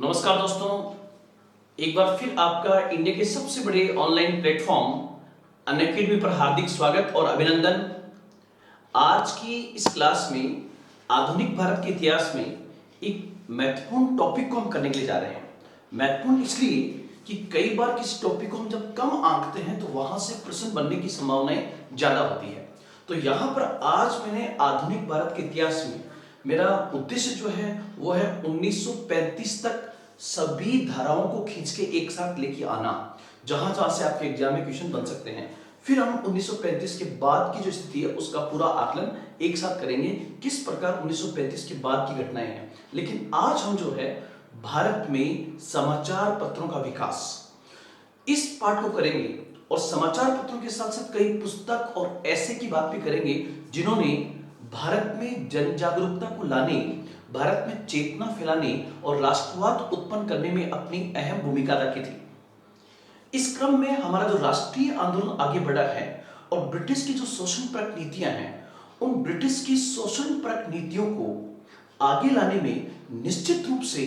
नमस्कार दोस्तों, एक बार फिर आपका इंडिया के सबसे बड़े ऑनलाइन प्लेटफॉर्म अनअकैडमी पर हार्दिक स्वागत और अभिनंदन। आज की इस क्लास में आधुनिक भारत के इतिहास में एक महत्वपूर्ण टॉपिक को हम करने के लिए जा रहे हैं। महत्वपूर्ण इसलिए कि कई बार किसी टॉपिक को हम जब कम आंकते हैं तो वहां से प्रश्न बनने की संभावनाएं ज्यादा होती है। तो यहां पर आज मैंने आधुनिक भारत के इतिहास में मेरा उद्देश्य जो है वो है 1935 तक सभी धाराओं को खींच के एक साथ लेके आना, जहां जहां से आपके एग्जाम में क्वेश्चन बन सकते हैं। फिर हम 1935 के बाद की जो स्थिति है उसका पूरा आकलन एक साथ करेंगे, किस प्रकार 1935 के बाद की घटनाएं हैं। लेकिन आज हम जो है भारत में समाचार पत्रों का विकास, इस पार्ट को करेंगे और समाचार पत्रों के साथ साथ कई पुस्तक और ऐसे की बात भी करेंगे जिन्होंने भारत में जन जागरूकता को लाने, भारत में चेतना फैलाने और राष्ट्रवाद उत्पन्न करने में अपनी अहम भूमिका अदा की थी। इस क्रम में हमारा जो राष्ट्रीय आंदोलन आगे बढ़ा है और ब्रिटिश की जो शोषणपरक नीतियां हैं, उन ब्रिटिश की शोषणपरक नीतियों को आगे लाने में निश्चित रूप से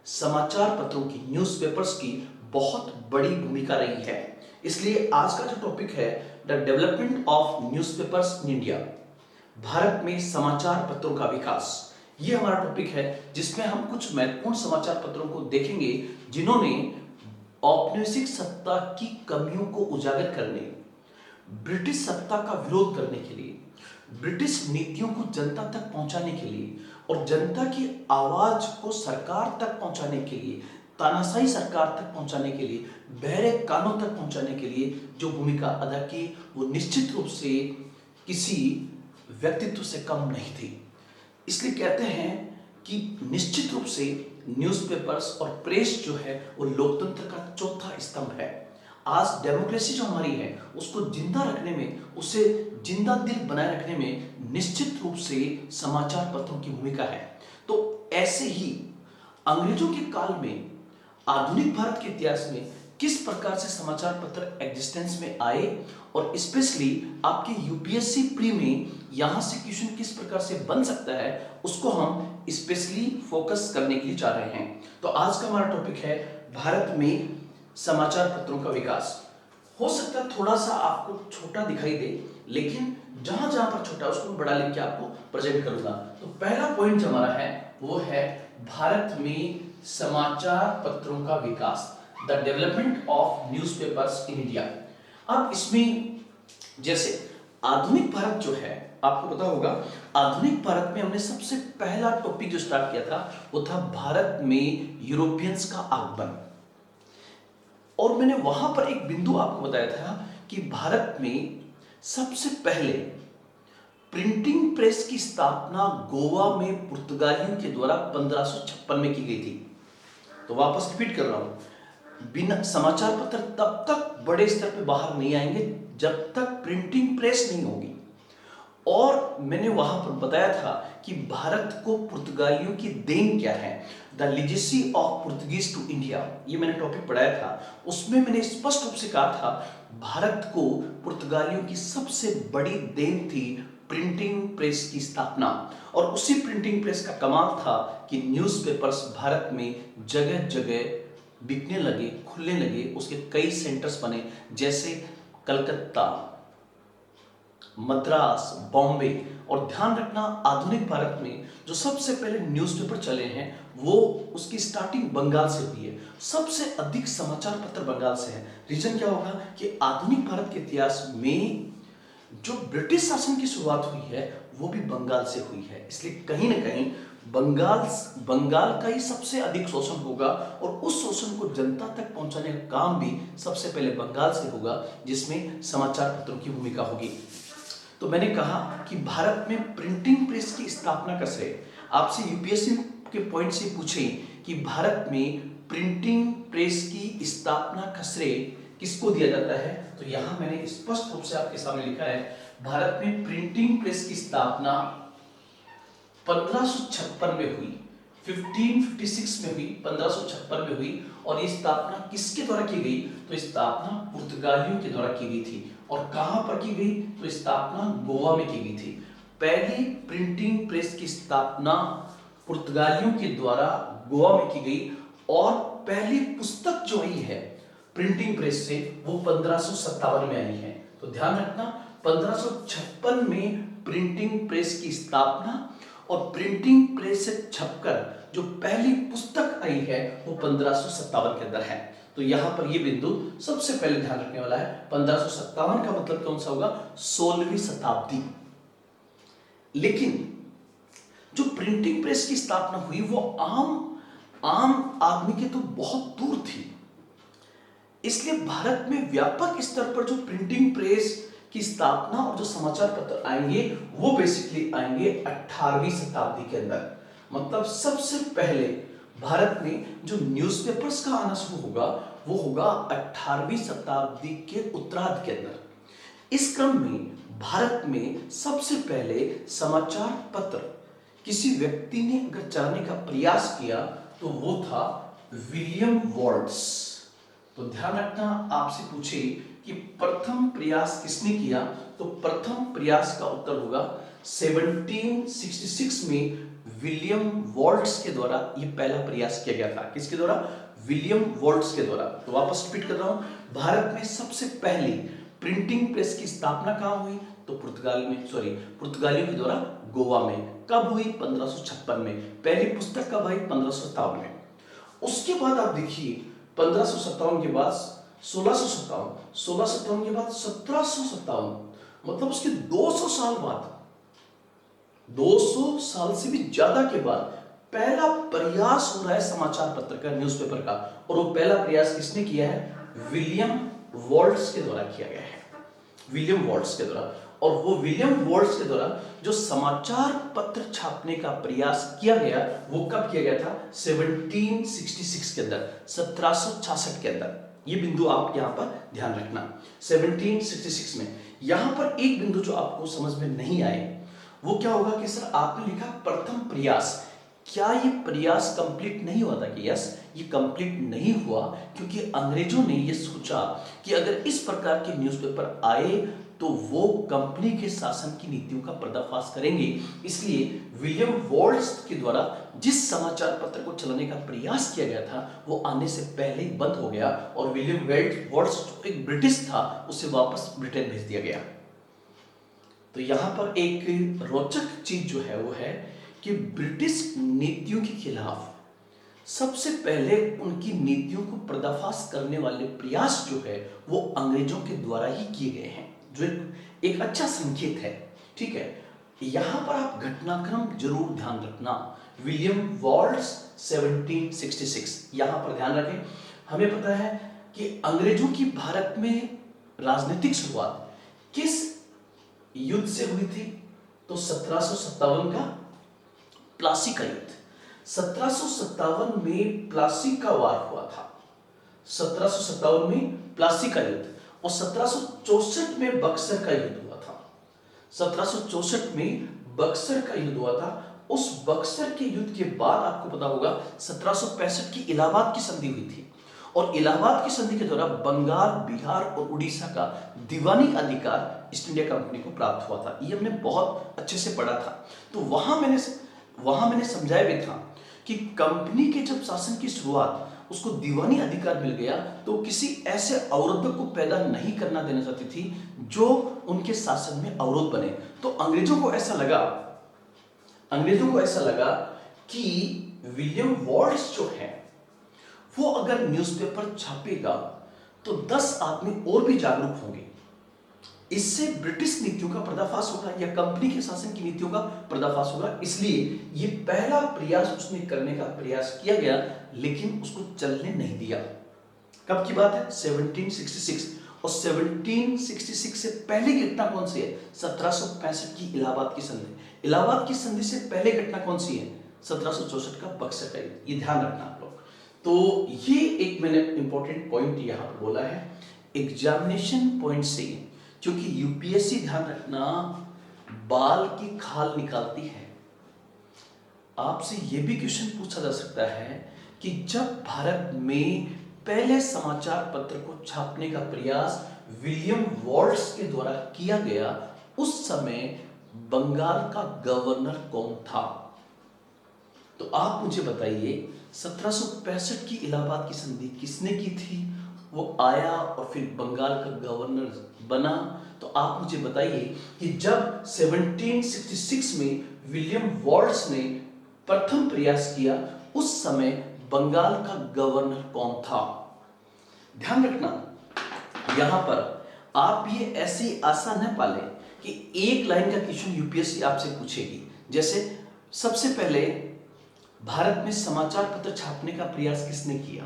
समाचार पत्रों की, न्यूज़पेपर्स की बहुत बड़ी भूमिका रही है। इसलिए आज का जो टॉपिक है the development of newspapers in India, Bharat में समाचार पत्रों का विकास, ये हमारा टॉपिक है जिसमें हम कुछ महत्वपूर्ण समाचार पत्रों को देखेंगे जिन्होंने औपनिवेशिक सत्ता की कमियों को उजागर करने, ब्रिटिश सत्ता का विरोध करने के लिए, ब्रिटिश नीतियों को जनता तक पहुंचाने के लिए और जनता की आवाज को सरकार तक पहुंचाने के लिए, तानाशाही सरकार तक पहुंचाने के लिए, बहरे कानों तक पहुंचाने के लिए जो भूमिका अदा की वो निश्चित रूप से किसी व्यक्तित्व से कम नहीं थी। इसलिए कहते हैं कि निश्चित रूप से न्यूज़पेपर्स और प्रेस जो है वो लोकतंत्र का चौथा स्तंभ है। आज डेमोक्रेसी जो हमारी है उसको जिंदा रखने में, उसे जिंदा दिल बनाए रखने में निश्चित रूप से समाचार पत्रों की भूमिका है। तो ऐसे ही अंग्रेजों के काल में आधुनिक भारत के इतिहास में किस प्रकार से समाचार पत्र एग्जिस्टेंस में आए और स्पेशली आपके यूपीएससी प्री में यहां से क्वेश्चन किस प्रकार से बन सकता है, उसको हम स्पेशली फोकस करने के लिए जा रहे हैं। तो आज का हमारा टॉपिक है भारत में समाचार पत्रों का विकास। हो सकता है थोड़ा सा आपको छोटा दिखाई दे, लेकिन जहां जहां पर छोटा है उसको बड़ा लेके आपको प्रेजेंट करूंगा। तो पहला पॉइंट जो हमारा है वो है भारत में समाचार पत्रों का विकास, the development of newspapers in India. अब इसमें जैसे आधुनिक भारत जो है, आपको पता होगा आधुनिक भारत में हमने सबसे पहला टॉपिक जो स्टार्ट किया था वो था भारत में यूरोपियंस का आगमन। और मैंने वहां पर एक बिंदु आपको बताया था कि भारत में सबसे पहले प्रिंटिंग प्रेस की स्थापना गोवा में पुर्तगालियों के द्वारा 1556 में की गई थी। तो वापस रिपीट कर रहा हूं, बिना समाचार पत्र तब तक बड़े स्तर पे बाहर नहीं आएंगे जब तक प्रिंटिंग प्रेस नहीं होगी। और मैंने वहां पर बताया था कि भारत को पुर्तगालियों की देन क्या है, the legacy of Portuguese to India, ये मैंने टॉपिक पढ़ाया था। उसमें मैंने स्पष्ट रूप से कहा था भारत को पुर्तगालियों की सबसे बड़ी देन थी प्रिंटिंग प्रेस की स्थापना। और उसी प्रिंटिंग प्रेस का कमाल था कि न्यूज़पेपर्स भारत में जगह जगह बिकने लगे, खुलने लगे, उसके कई सेंटर्स बने, जैसे कलकत्ता, मद्रास, बॉम्बे। और ध्यान रखना आधुनिक भारत में जो सबसे पहले न्यूज़पेपर चले हैं वो उसकी स्टार्टिंग बंगाल से हुई है। सबसे अधिक समाचार पत्र बंगाल से है। रीजन क्या होगा कि आधुनिक भारत के इतिहास में जो ब्रिटिश शासन की शुरुआत हुई है वो भी बंगाल से हुई है। इसलिए कहीं ना कहीं बंगाल का ही सबसे अधिक शोषण होगा और उस शोषण को जनता तक पहुंचाने का काम भी सबसे पहले बंगाल से होगा, जिसमें समाचार पत्रों की भूमिका होगी। तो मैंने कहा कि भारत में प्रिंटिंग प्रेस की स्थापना का श्रेय, आपसे यूपीएससी के पॉइंट से पूछे कि भारत में प्रिंटिंग प्रेस की स्थापना का श्रेय किसको दिया जाता है, तो यहां मैंने स्पष्ट रूप से आपके सामने लिखा है भारत में प्रिंटिंग प्रेस की स्थापना 1556 में हुई, 1556 में हुई, 1556 में हुई। और ये स्थापना किसके द्वारा की गई, तो स्थापना पुर्तगालियों के द्वारा की गई थी। और कहां पर की गई, तो स्थापना गोवा में की गई थी। पहली प्रिंटिंग प्रेस की स्थापना पुर्तगालियों के द्वारा गोवा में की गई और पहली पुस्तक जो आई है प्रिंटिंग प्रेस से वो 1557 में आई है। तो ध्यान रखना 1556 में प्रिंटिंग प्रेस की स्थापना और प्रिंटिंग प्रेस से छपकर जो पहली पुस्तक आई है वो 1557 के अंदर है। तो यहां पर ये बिंदु सबसे पहले ध्यान रखने वाला है। 1557 का मतलब कौन सा होगा? 16वीं शताब्दी। लेकिन जो प्रिंटिंग प्रेस की स्थापना हुई वो आम आदमी के तो बहुत दूर थी। इसलिए भारत में व्यापक स्तर पर जो प्रिंटिंग प्रेस की स्थापना और जो समाचार पत्र आएंगे वो बेसिकली आएंगे 18वीं शताब्दी के अंदर। मतलब सबसे पहले भारत में जो न्यूज़पेपर्स का आना शुरू होगा वो होगा 18वीं शताब्दी के उत्तरार्ध के अंदर। इस क्रम में भारत में सबसे पहले समाचार पत्र किसी व्यक्ति ने अगर चलाने का प्रयास किया तो वो था विलियम वॉल्ट्स। तो ध्यान रखना, आपसे पूछे कि प्रथम प्रयास किसने किया तो प्रथम प्रयास का उत्तर होगा 1766 में विलियम वॉल्ट्स के द्वारा ये पहला प्रयास किया गया था। किसके द्वारा? विलियम वॉल्ट्स के द्वारा। तो वापस रिपीट कर रहा हूं, भारत में सबसे पहली प्रिंटिंग प्रेस की स्थापना कहां हुई तो पुर्तगालियों के द्वारा गोवा में। कब हुई? 1556 में। पहली पुस्तक कब आई? 1557 में। उसके बाद आप देखिए 1557 के बाद 1657 के बाद 1757, मतलब उसके 200 साल बाद, 200 साल से भी ज्यादा के बाद पहला प्रयास हो रहा है समाचार पत्र का, न्यूज़पेपर का। और वो पहला प्रयास किसने किया है? विलियम वॉल्ट्स के द्वारा किया गया है। विलियम वॉल्ट्स के द्वारा। और वो विलियम वॉल्ट्स के द्वारा जो समाचार पत्र छापने का प्रयास किया गया वो कब किया गया था? 1766 के अंदर, 1766 के अंदर। ये बिंदु आप यहां पर ध्यान रखना, 1766 में। यहां पर एक बिंदु जो आपको समझ में नहीं आए वो क्या होगा कि सर आपने लिखा प्रथम प्रयास, क्या ये प्रयास कंप्लीट नहीं हुआ था? कि यस, ये कंप्लीट नहीं हुआ क्योंकि अंग्रेजों ने ये सोचा कि अगर इस प्रकार के न्यूज़पेपर आए तो वो कंपनी के शासन की नीतियों का पर्दाफाश करेंगे। इसलिए विलियम वॉल्ट्स के द्वारा जिस समाचार पत्र को चलाने का प्रयास किया गया था वो आने से पहले ही बंद हो गया और विलियम वॉल्ट्स जो एक ब्रिटिश था उसे वापस ब्रिटेन भेज दिया गया। तो यहां पर एक रोचक चीज जो है वो है कि ब्रिटिश नीतियों के खिलाफ सबसे पहले उनकी नीतियों को पर्दाफाश करने वाले प्रयास जो है वो अंग्रेजों के द्वारा ही किए गए हैं, जो एक अच्छा संकेत है। ठीक है, यहां पर आप घटनाक्रम जरूर ध्यान रखना। विलियम वॉल्ट्स 1766, यहां पर ध्यान रखें। हमें पता है कि अंग्रेजों की भारत में राजनीतिक शुरुआत किस युद्ध से हुई थी तो 1757 का प्लासी का युद्ध। 1757 में प्लासी का वार हुआ था, 1757 में प्लासी का युद्ध। और 1764 में बक्सर का युद्ध हुआ था। 1764 में बक्सर का युद्ध हुआ था। उस बक्सर के युद्ध के बाद आपको पता होगा 1765 की इलाहाबाद की संधि हुई थी और इलाहाबाद की संधि के द्वारा बंगाल, बिहार और उड़ीसा का दीवानी अधिकार ईस्ट इंडिया कंपनी को प्राप्त हुआ था। ये हमने बहुत अच्छे से पढ़ा था। तो वहां मैंने समझाया भी था कि कंपनी के जब शासन की शुरुआत उसको दीवानी अधिकार मिल गया तो किसी ऐसे अवरोधक को पैदा नहीं करना देना चाहती थी जो उनके शासन में अवरोध बने। तो अंग्रेजों को ऐसा लगा कि विलियम वॉल्ट्स जो है वो अगर न्यूज़पेपर छापेगा तो 10 आदमी और भी जागरूक होंगे, इससे ब्रिटिश नीतियों का पर्दाफाश होगा या कंपनी के शासन की नीतियों का पर्दाफाश होगा। इसलिए ये पहला प्रयास उसने करने का प्रयास किया गया लेकिन उसको चलने नहीं दिया। कब की बात है? 1766। और 1766 से पहले की घटना कौन सी है? 1765 की इलाहाबाद की संधि। इलाहाबाद की संधि से पहले घटना कौन सी है? 1764 का बक्सर का युद्ध। ये ध्यान रखना आप लोग। तो ये एक मैंने इंपॉर्टेंट पॉइंट यहां पर बोला है एग्जामिनेशन पॉइंट से, क्योंकि यूपीएससी ध्यान रखना बाल की खाल निकालती है। आपसे यह भी क्वेश्चन पूछा जा सकता है कि जब भारत में पहले समाचार पत्र को छापने का प्रयास विलियम वॉल्ट्स के द्वारा किया गया उस समय बंगाल का गवर्नर कौन था? तो आप मुझे बताइए 1765 की इलाहाबाद की संधि किसने की थी? वो आया और फिर बंगाल का गवर्नर बना। तो आप मुझे बताइए कि जब 1766 में विलियम वॉल्स ने प्रथम प्रयास किया, उस समय बंगाल का गवर्नर कौन था? ध्यान रखना, यहां पर आप ये ऐसी आशा न पालें कि एक लाइन का क्वेश्चन यूपीएससी आपसे पूछेगी। जैसे सबसे पहले भारत में समाचार पत्र छापने का प्रयास किसने किया?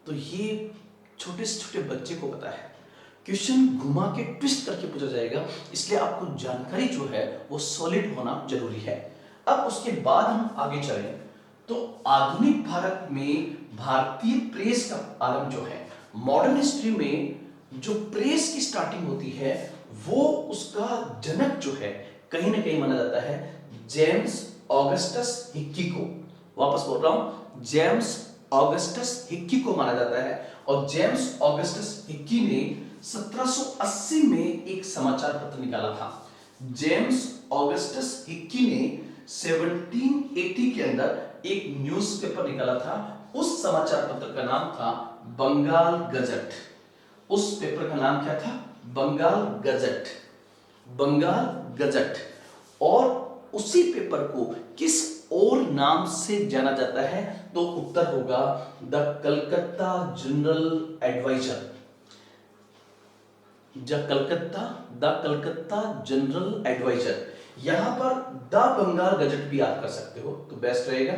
तो ये छोटे से छोटे बच्चे को पता है। क्वेश्चन घुमा के ट्विस्ट करके पूछा जाएगा, इसलिए आपको जानकारी जो है वो सॉलिड होना जरूरी है। अब उसके बाद हम आगे चलें तो आधुनिक भारत में भारतीय प्रेस का आरंभ जो है, मॉडर्न हिस्ट्री में जो प्रेस की स्टार्टिंग होती है, वो उसका जनक जो है कहीं ना कहीं माना जाता है जेम्स ऑगस्टस हिक्की को। वापस बोल रहा हूं, जेम्स ऑगस्टस हिक्की को माना जाता है। और जेम्स ऑगस्टस हिक्की ने 1780 में एक समाचार पत्र निकाला था। जेम्स ऑगस्टस हिक्की ने 1780 के अंदर एक न्यूज़पेपर निकाला था। उस समाचार पत्र का नाम था बंगाल गजट। उस पेपर का नाम क्या था? बंगाल गजट। बंगाल गजट। और उसी पेपर को किस और नाम से जाना जाता है? तो उत्तर होगा the Calcutta general adviser. The Calcutta general adviser. यहां पर द बंगाल गजट भी आप कर सकते हो तो बेस्ट रहेगा।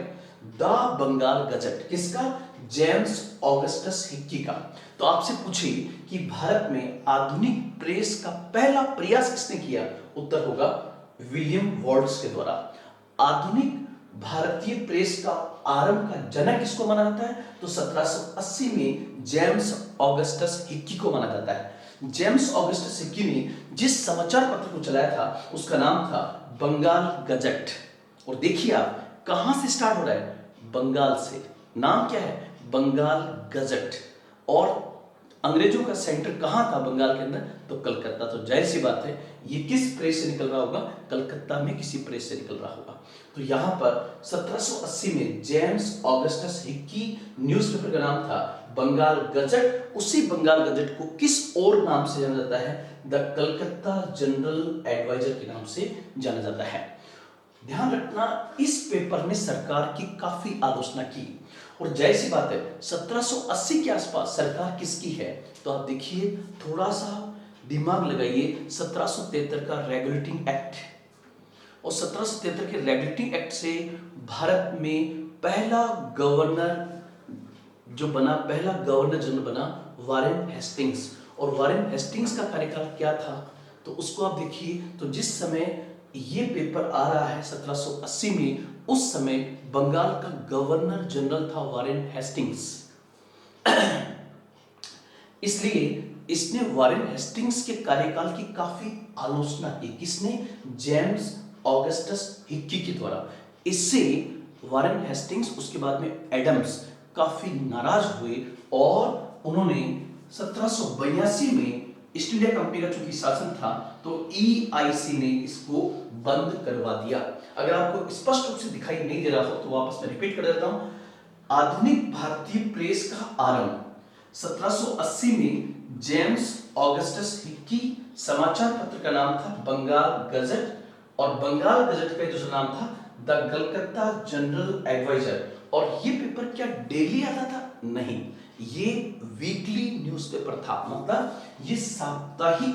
द बंगाल गजट किसका? जेम्स ऑगस्टस हिक्की का। तो आपसे पूछे कि भारत में आधुनिक प्रेस का पहला प्रयास किसने किया? उत्तर होगा विलियम वॉल्स के द्वारा। आधुनिक भारतीय प्रेस का आरंभ का जनक किसको माना जाता है? तो 1780 में जेम्स ऑगस्टस हिक्की को माना जाता है। जेम्स ऑगस्टस हिक्की ने जिस समाचार पत्र को चलाया था उसका नाम था बंगाल गजट। और देखिए आप कहां से स्टार्ट हो रहा है? बंगाल से। नाम क्या है? बंगाल गजट। और अंग्रेजों का सेंटर कहां था बंगाल के अंदर? तो कलकत्ता। तो जाहिर सी बात है ये किस प्रेस से निकल रहा होगा? कलकत्ता में किसी प्रेस से निकल रहा होगा। तो यहां पर 1780 में जेम्स ऑगस्टस हिक्की न्यूज़पेपर का नाम था बंगाल गजट। उसी बंगाल गजट को किस और नाम से जाना जाता है? द कलकत्ता जनरल एडवाइजर के नाम से जाना जाता है। ध्यान रखना, इस पेपर ने सरकार की काफी आलोचना की। और जाहिर सी बात है 1780 के आसपास सरकार किसकी है? तो आप देखिए, थोड़ा सा दिमाग लगाइए। 1773 का रेगुलेटिंग एक्ट, और 1773 के रेगुलेटिंग एक्ट से भारत में पहला गवर्नर जो बना, पहला गवर्नर जनरल बना वारेन हेस्टिंग्स। और वारेन हेस्टिंग्स का कार्यकाल क्या था? तो उसको आप देखिए। तो जिस समय ये पेपर आ रहा है 1780 में, उस समय बंगाल का गवर्नर जनरल था वारेन हेस्टिंग्स। इसलिए इसने वारेन हेस्टिंग्स के कार्यकाल की काफी आलोचना की। किसने? जेम्स ऑगस्टस हिक्की के द्वारा। इससे वारेन हेस्टिंग्स, उसके बाद में एडम्स काफी नाराज हुए और उन्होंने 1782 में ईस्ट इंडिया कंपनी का चूंकि शासन था तो EIC ने इसको बंद करवा दिया। अगर आपको स्पष्ट रूप से दिखाई नहीं दे रहा हो तो वापस मैं रिपीट कर देता हूं। आधुनिक भारतीय प्रेस का आरंभ 1780 में जेम्स ऑगस्टस हिक्की, समाचार पत्र का नाम था बंगाल गजट, और बंगाल गजट का दूसरा नाम था द कलकत्ता जनरल एडवाइजर। और ये पेपर क्या डेली आता था? नहीं, ये वीकली न्यूज़पेपर था। मतलब ये साप्ताहिक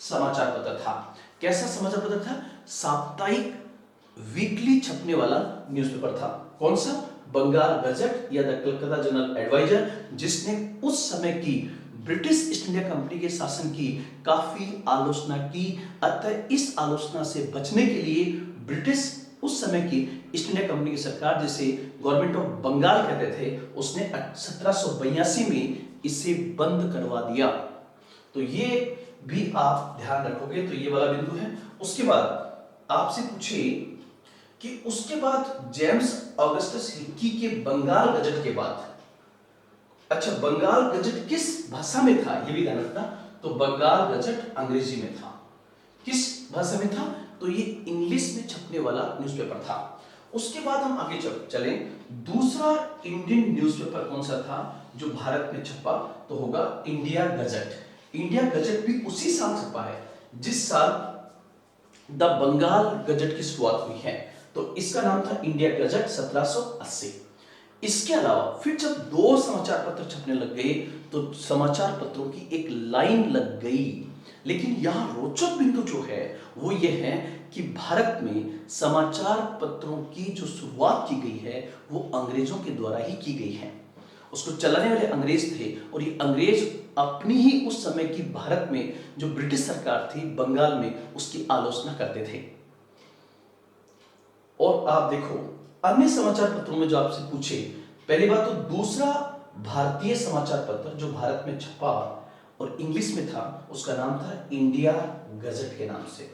समाचार पत्र था। कैसा समाचार पत्र था? साप्ताहिक, वीकली छपने वाला न्यूज़पेपर था। कौन सा? बंगाल गजट या द कलकत्ता जनरल एडवाइजर, जिसने उस समय की ब्रिटिश ईस्ट इंडिया कंपनी के शासन की काफी आलोचना की। अतः इस आलोचना से बचने के लिए ब्रिटिश उस समय की ईस्ट इंडिया कंपनी की सरकार, जिसे गवर्नमेंट ऑफ बंगाल कहते थे, उसने 1782 में इसे बंद करवा दिया। तो ये भी आप ध्यान रखोगे। तो ये वाला बिंदु है। उसके बाद आपसे पूछे कि उसके बाद जेम्स ऑगस्टस हिक्की के बंगाल गजट के बाद, अच्छा बंगाल गजट किस भाषा में था ये भी ध्यान रखना। तो बंगाल गजट अंग्रेजी में था। किस भाषा में था? तो ये इंग्लिश में छपने वाला न्यूज़पेपर था। उसके बाद हम आगे चलें, दूसरा इंडियन न्यूज़पेपर कौन सा था जो भारत में छपा, तो होगा इंडिया गजट। इंडिया गजट भी उसी साल छपा है जिस साल द बंगाल गजट की शुरुआत हुई है, तो इसका नाम था इंडिया गजट 1780। इसके अलावा फिर जब दो समाचार पत्र छपने लग गए तो समाचार पत्रों की एक लाइन लग गई। लेकिन यहां रोचक बिंदु जो है वो ये है कि भारत में समाचार पत्रों की जो शुरुआत की गई है वो अंग्रेजों के द्वारा ही की गई है। उसको चलाने वाले अंग्रेज थे और ये अंग्रेज अपनी ही उस समय की भारत में जो ब्रिटिश सरकार थी बंगाल में, उसकी आलोचना करते थे। और आप देखो अन्य समाचार पत्रों में जो आपसे पूछे, पहली बात तो दूसरा भारतीय समाचार पत्र जो भारत में छपा और इंग्लिश में था उसका नाम था इंडिया गजट के नाम से।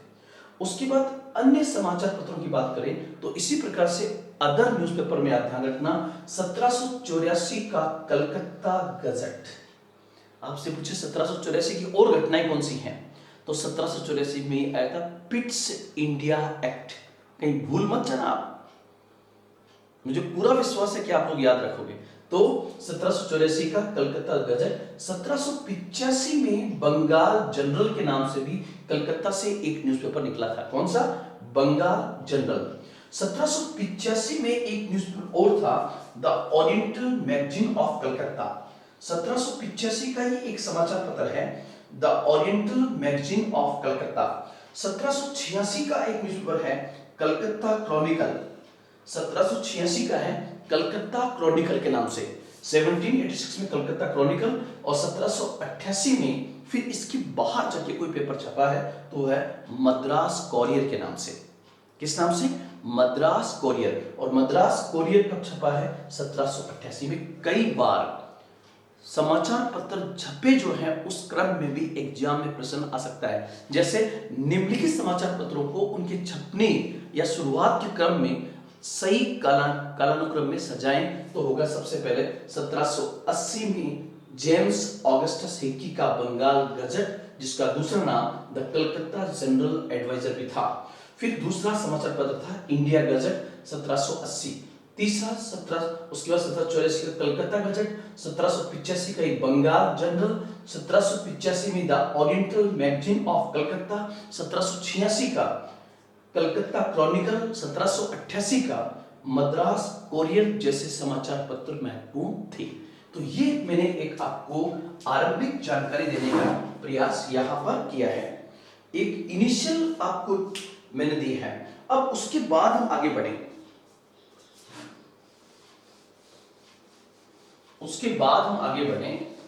उसके बाद अन्य समाचार पत्रों की बात करें तो इसी प्रकार से अदर न्यूज़पेपर में आप ध्यान रखना 1784 का कलकत्ता गजट। आपसे पूछे 1784 की और घटनाएं कौन सी हैं, तो 1784 में आया था पिट्स इंडिया एक्ट। कहीं भूल मत जाना आप, मुझे पूरा विश्वास है कि आप लोग याद रखोगे। तो 1784 का कलकत्ता गजट, 1785 में बंगाल जनरल के नाम से भी कलकत्ता से एक न्यूज़पेपर निकला था। कौन सा? बंगाल जनरल। 1785 में एक न्यूज़पेपर और था, the oriental magazine of Calcutta. 1785 का ही एक समाचार पत्र है, the oriental magazine of Calcutta. 1786 का एक न्यूज़पेपर है, कलकत्ता क्रॉनिकल। 1786 का है कलकत्ता क्रॉनिकल के नाम से। 1786 में कलकत्ता क्रॉनिकल और 1788 में फिर इसके बाहर जाके कोई पेपर छपा है तो है मद्रास कॉरियर के नाम से। किस नाम से? मद्रास कॉरियर। और मद्रास कॉरियर कब छपा है? 1788 में। कई बार समाचार पत्र छपे जो है उस क्रम में भी एग्जाम में प्रश्न आ सकता है। जैसे निम्नलिखित समाचार पत्रों को उनके छपने या शुरुआत के क्रम में सही कालानुक्रम में सजाएं तो होगा सबसे पहले 1780 में जेम्स ऑगस्टस हिक्की का बंगाल गजट, जिसका दूसरा नाम द कलकत्ता जनरल एडवाइजर भी था। फिर दूसरा समाचार पत्र था इंडिया गजट 1780। तीसरा उसके बाद 1784 का कलकत्ता गजट, 1785 का बंगाल जनरल, 1785 में the oriental magazine of Calcutta, 1786 का कलकत्ता क्रॉनिकल, 1788 का मद्रास कोरियर जैसे समाचार पत्र महत्वपूर्ण थे। तो ये मैंने एक आपको आरंभिक जानकारी देने का प्रयास यहां पर किया है, एक इनिशियल आपको मैंने दी है। अब उसके बाद हम आगे बढ़े,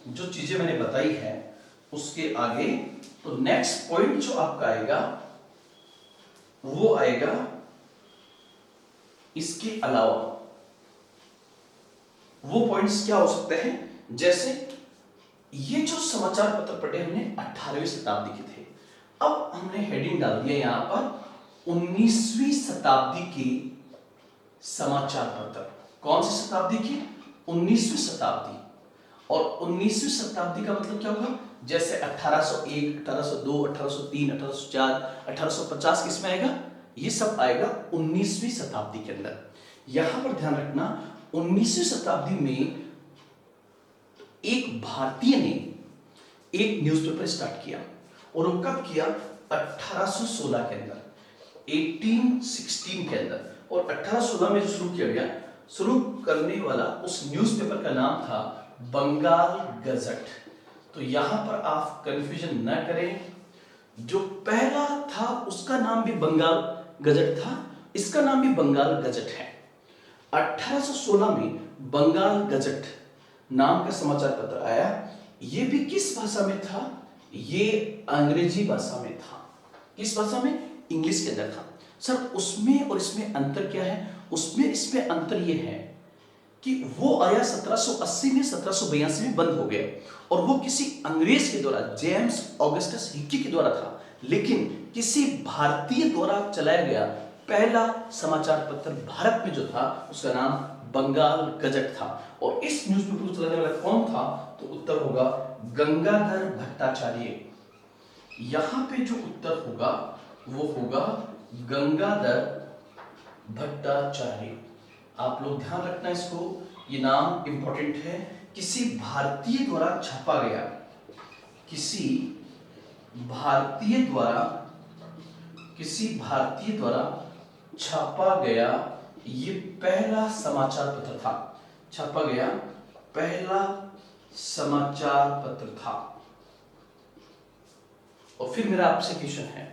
जो चीजें मैंने बताई है उसके आगे, तो नेक्स्ट पॉइंट जो आपका आएगा वो आएगा इसके अलावा वो पॉइंट्स क्या हो सकते हैं, जैसे ये जो समाचार पत्र पढ़े हमने 18वीं शताब्दी के थे। अब हमने हेडिंग डाल दिया यहां पर 19वीं शताब्दी के समाचार पत्र। कौन सी शताब्दी की? 19वीं शताब्दी। और 19वीं शताब्दी का मतलब क्या होगा? जैसे 1801, 1802, 1803, 1804, 1850 किसमें आएगा? ये सब आएगा 19वीं शताब्दी के अंदर। यहां पर ध्यान रखना 19वीं शताब्दी में एक भारतीय ने एक न्यूज़पेपर स्टार्ट किया, और वो कब किया? 1816 के अंदर, 1816 के अंदर। और 1816 में जो शुरू किया गया, शुरू करने वाला उस न्यूज़पेपर का नाम था बंगाल गजट। तो यहां पर आप कंफ्यूजन न करें, जो पहला था उसका नाम भी बंगाल गजट था, इसका नाम भी बंगाल गजट है। 1816 में बंगाल गजट नाम का समाचार पत्र आया। यह भी किस भाषा में था? ये अंग्रेजी भाषा में था। किस भाषा में? इंग्लिश के अंदर था। सर उसमें और इसमें अंतर क्या है? उसमें इसमें अंतर यह है कि वो आया 1780 में, 1782 में बंद हो गया, और वो किसी अंग्रेज के द्वारा, जेम्स ऑगस्टस हिक्की के द्वारा था। लेकिन किसी भारतीय द्वारा चलाया गया पहला समाचार पत्र भारत में जो था उसका नाम बंगाल गजट था। और इस न्यूज़पेपर को चलाने वाला कौन था? तो उत्तर होगा गंगाधर भट्टाचार्य। यहां पे जो उत्तर होगा वो होगा गंगाधर भट्टाचार्य। आप लोग ध्यान रखना इसको, ये नाम इंपॉर्टेंट है। किसी भारतीय द्वारा छापा गया, किसी भारतीय द्वारा छापा गया ये पहला समाचार पत्र था। छापा गया पहला समाचार पत्र था। और फिर मेरा आपसे क्वेश्चन है,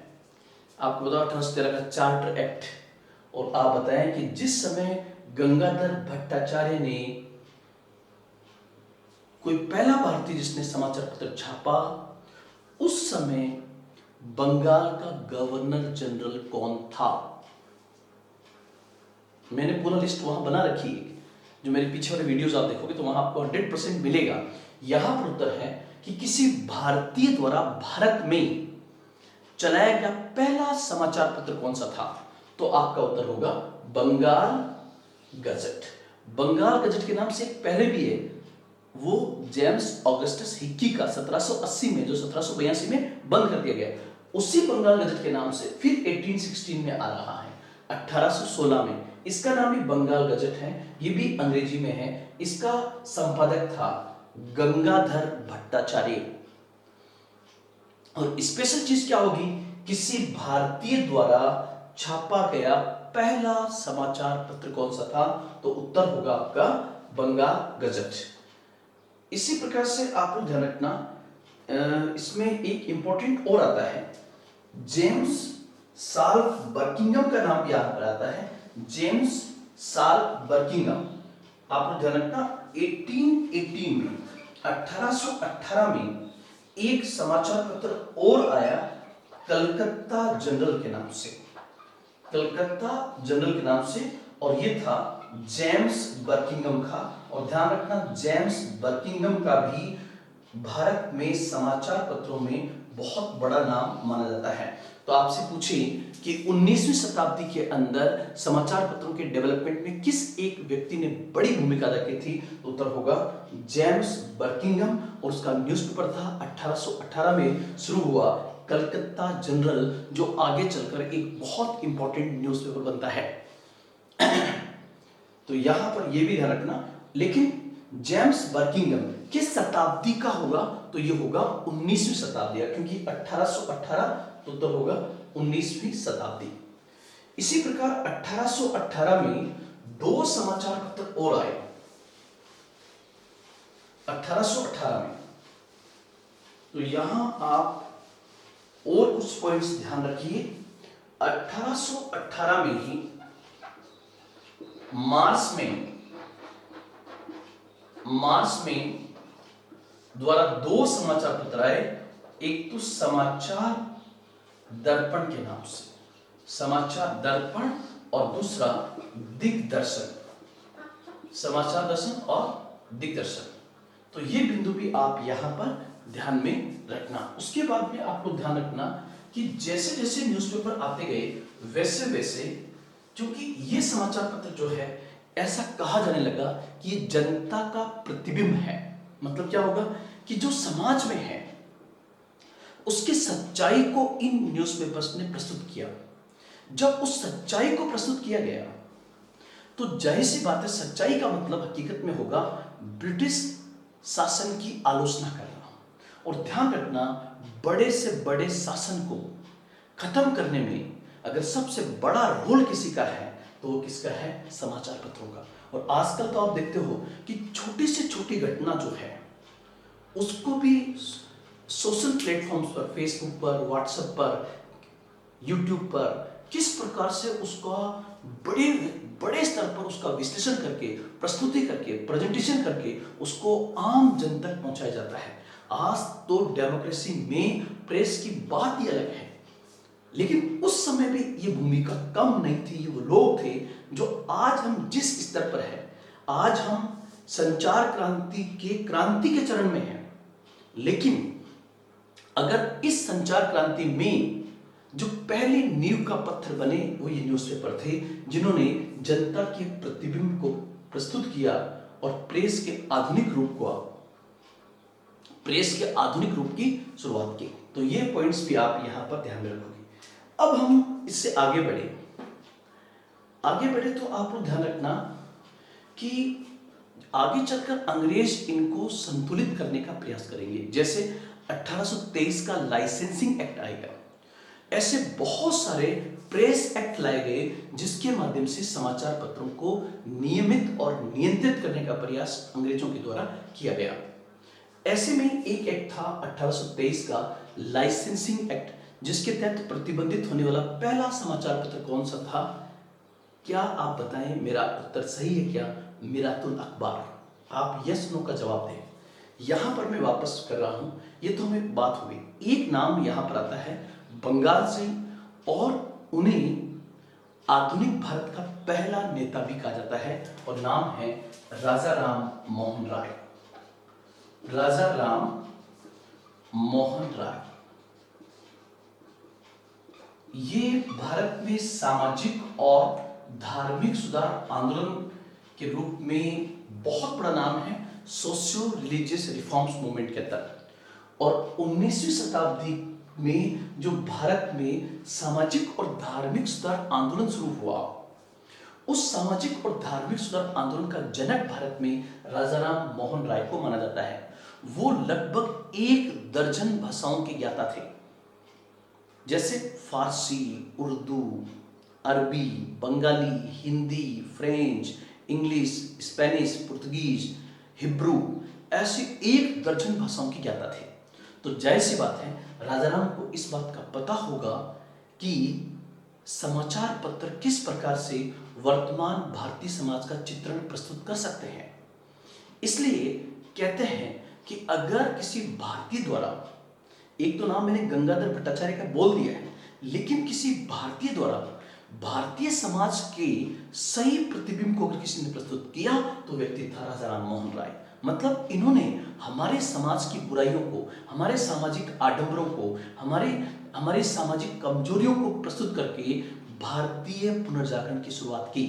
आपको बताओ 1813 का चार्टर एक्ट, और आप बताएं कि जिस समय गंगाधर भट्टाचार्य ने कोई पहला भारतीय जिसने समाचार पत्र छापा, उस समय बंगाल का गवर्नर जनरल कौन था? मैंने पूरा लिस्ट वहां बना रखी है, जो मेरे पीछे वाले वीडियोस आप देखोगे तो वहां आपको 100% मिलेगा। यहां पर उत्तर है कि किसी भारतीय द्वारा भारत में चलाया गया पहला समाचार पत्र कौन सा था? तो आपका उत्तर होगा बंगाल गजट। बंगाल गजट के नाम से पहले भी है, वो जेम्स ऑगस्टस हिक्की का 1780 में, जो 1782 में बंद कर दिया गया, उसी बंगाल गजट के नाम से फिर 1816 में आ रहा है, 1816 में। इसका नाम भी बंगाल गजट है, ये भी अंग्रेजी में है। इसका संपादक था गंगाधर भट्टाचार्य। और स्पेशल चीज क्या होगी? किसी भारतीय द्वारा छापा गया पहला समाचार पत्र कौन सा था? तो उत्तर होगा आपका बंगाल गजट। इसी प्रकार से आप लोग ध्यान रखना, इसमें एक इंपॉर्टेंट और आता है, जेम्स साल्फ बर्किंघम का नाम भी यहां पर आता है, जेम्स साल्फ बर्किंघम। आप लोग ध्यान रखना, 1818 में, 1818 में एक समाचार पत्र और आया कलकत्ता जनरल के नाम से, कलकत्ता जनरल के नाम से, और ये था जेम्स बर्किंघम का। और ध्यान रखना, जेम्स बर्किंघम का भी भारत में समाचार पत्रों में बहुत बड़ा नाम माना जाता है। तो आपसे पूछे कि 19वीं शताब्दी के अंदर समाचार पत्रों के डेवलपमेंट में किस एक व्यक्ति ने बड़ी भूमिका अदा की थी? तो उत्तर होगा जेम्स बर्किंघम। और उसका न्यूज़पेपर था 1818 में शुरू हुआ कलकत्ता जनरल, जो आगे चलकर एक बहुत इंपॉर्टेंट न्यूज़पेपर बनता है। तो यहां पर यह भी ध्यान रखना। लेकिन जेम्स बर्किंघम किस शताब्दी का होगा? तो ये होगा 19वीं शताब्दी, क्योंकि 1818, तो उत्तर होगा 19वीं शताब्दी। इसी प्रकार 1818 में दो समाचार पत्र और आए, 1818 में। तो यहां आप और कुछ पॉइंट्स ध्यान रखिए। 1818 में ही मार्च में द्वारा दो समाचार पत्र आए, एक तो समाचार दर्पण के नाम से, समाचार दर्पण, और दूसरा दिग्दर्शन, समाचार दर्शन और दिग्दर्शन। तो ये बिंदु भी आप यहां पर ध्यान में रखना। उसके बाद में आप लोग ध्यान रखना कि जैसे जैसे न्यूज़पेपर आते गए, वैसे वैसे, क्योंकि ये समाचार पत्र जो है, ऐसा कहा जाने लगा कि ये जनता का प्रतिबिंब है। मतलब क्या होगा कि जो समाज में है उसकी सच्चाई को इन न्यूज़पेपर्स ने प्रस्तुत किया। जब उस सच्चाई को प्रस्तुत किया गया तो जाहिर सी बात है, सच्चाई का मतलब हकीकत में होगा ब्रिटिश शासन की आलोचना करना। और ध्यान रखना, बड़े से बड़े शासन को खत्म करने में अगर सबसे बड़ा रोल किसी का है तो वो किसका है? समाचार पत्रों का। और आजकल तो आप देखते हो कि छोटी से छोटी घटना जो है उसको भी सोशल प्लेटफॉर्म्स पर, फेसबुक पर, व्हाट्सएप पर, यूट्यूब पर किस प्रकार से उसका बड़े बड़े स्तर पर उसका विश्लेषण करके, प्रस्तुति करके, प्रेजेंटेशन करके उसको आम जन तक पहुंचाया जाता है। आज तो डेमोक्रेसी में प्रेस की बात ही अलग है, लेकिन उस समय भी ये भूमिका कम नहीं थी। ये वो लोग थे जो आज हम जिस स्तर पर है, आज हम संचार क्रांति के चरण में हैं। लेकिन अगर इस संचार क्रांति में जो पहले नींव का पत्थर बने वो ये न्यूज़पेपर थे, जिन्होंने जनता के प्रतिबिंब को प्रस्तुत किया और प्रेस के आधुनिक रूप की शुरुआत की। तो ये पॉइंट्स भी आप यहां पर ध्यान में रखोगे। अब हम इससे आगे बढ़े। आगे बढ़े तो आप लोग ध्यान रखना कि आगे चलकर अंग्रेज इनको संतुलित करने का प्रयास करेंगे। जैसे 1823 का लाइसेंसिंग एक्ट आएगा, ऐसे बहुत सारे प्रेस एक्ट लाए गए जिसके माध्यम से समाचार पत्रों को नियमित और नियंत्रित करने का प्रयास अंग्रेजों के द्वारा किया गया। ऐसे में एक एक्ट था 1823 का लाइसेंसिंग एक्ट, जिसके तहत प्रतिबंधित होने वाला पहला समाचार पत्र कौन सा था? क्या आप बताएं, मेरा उत्तर सही है क्या? मिरातुल अखबार। आप यस नो का जवाब दें। यहां पर मैं वापस कर रहा हूं, ये तो हमें बात हुई। एक नाम यहां पर आता है बंगाल से, और उन्हें आधुनिक भारत का पहला नेता भी कहा जाता है, और नाम है राजा राम मोहन राय। राजा राम मोहन राय ये भारत में सामाजिक और धार्मिक सुधार आंदोलन के रूप में बहुत बड़ा नाम है, सोशियो रिलीजियस रिफॉर्म्स मूवमेंट के तहत। और 19वीं शताब्दी में जो भारत में सामाजिक और धार्मिक सुधार आंदोलन शुरू हुआ, उस सामाजिक और धार्मिक सुधार आंदोलन का जनक भारत में राजा राम मोहन राय को माना जाता है। वो लगभग 1 दर्जन भाषाओं के ज्ञाता थे, जैसे फारसी, उर्दू, अरबी, Bengali, Hindi, French, English, Spanish, Portuguese, Hebrew, ऐसी 1 दर्जन भाषाओं के ज्ञाता थे। तो जाहिर सी बात है, राजा राम को इस बात का पता होगा कि समाचार पत्र किस प्रकार से वर्तमान भारतीय समाज का चित्रण प्रस्तुत कर सकते हैं। इसलिए कहते हैं कि अगर किसी भारतीय द्वारा, एक तो नाम मैंने गंगाधर भट्टाचार्य का बोल दिया है, लेकिन किसी भारतीय द्वारा भारतीय समाज के सही प्रतिबिंब को अगर किसी ने प्रस्तुत किया तो व्यक्ति था राजा राम मोहन राय। मतलब इन्होंने हमारे समाज की बुराइयों को, हमारे सामाजिक आडंबरों को, हमारे सामाजिक कमजोरियों को प्रस्तुत करके भारतीय पुनर्जागरण की शुरुआत की।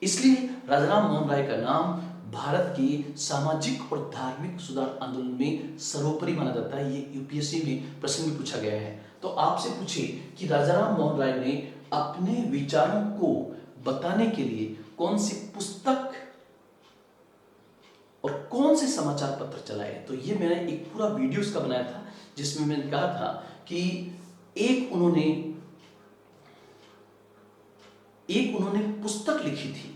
इसलिए राजा राम मोहन राय का नाम भारत के सामाजिक और धार्मिक सुधार आंदोलन में सर्वोपरि माना जाता है। ये यूपीएससी में प्रश्न भी पूछा गया है। तो आपसे पूछे कि राजा राम मोहन राय ने अपने विचारों को बताने के लिए कौन सी पुस्तक और कौन से समाचार पत्र चलाए, तो ये मैंने एक पूरा वीडियो इसका बनाया था, जिसमें मैंने कहा था कि एक उन्होंने पुस्तक लिखी थी,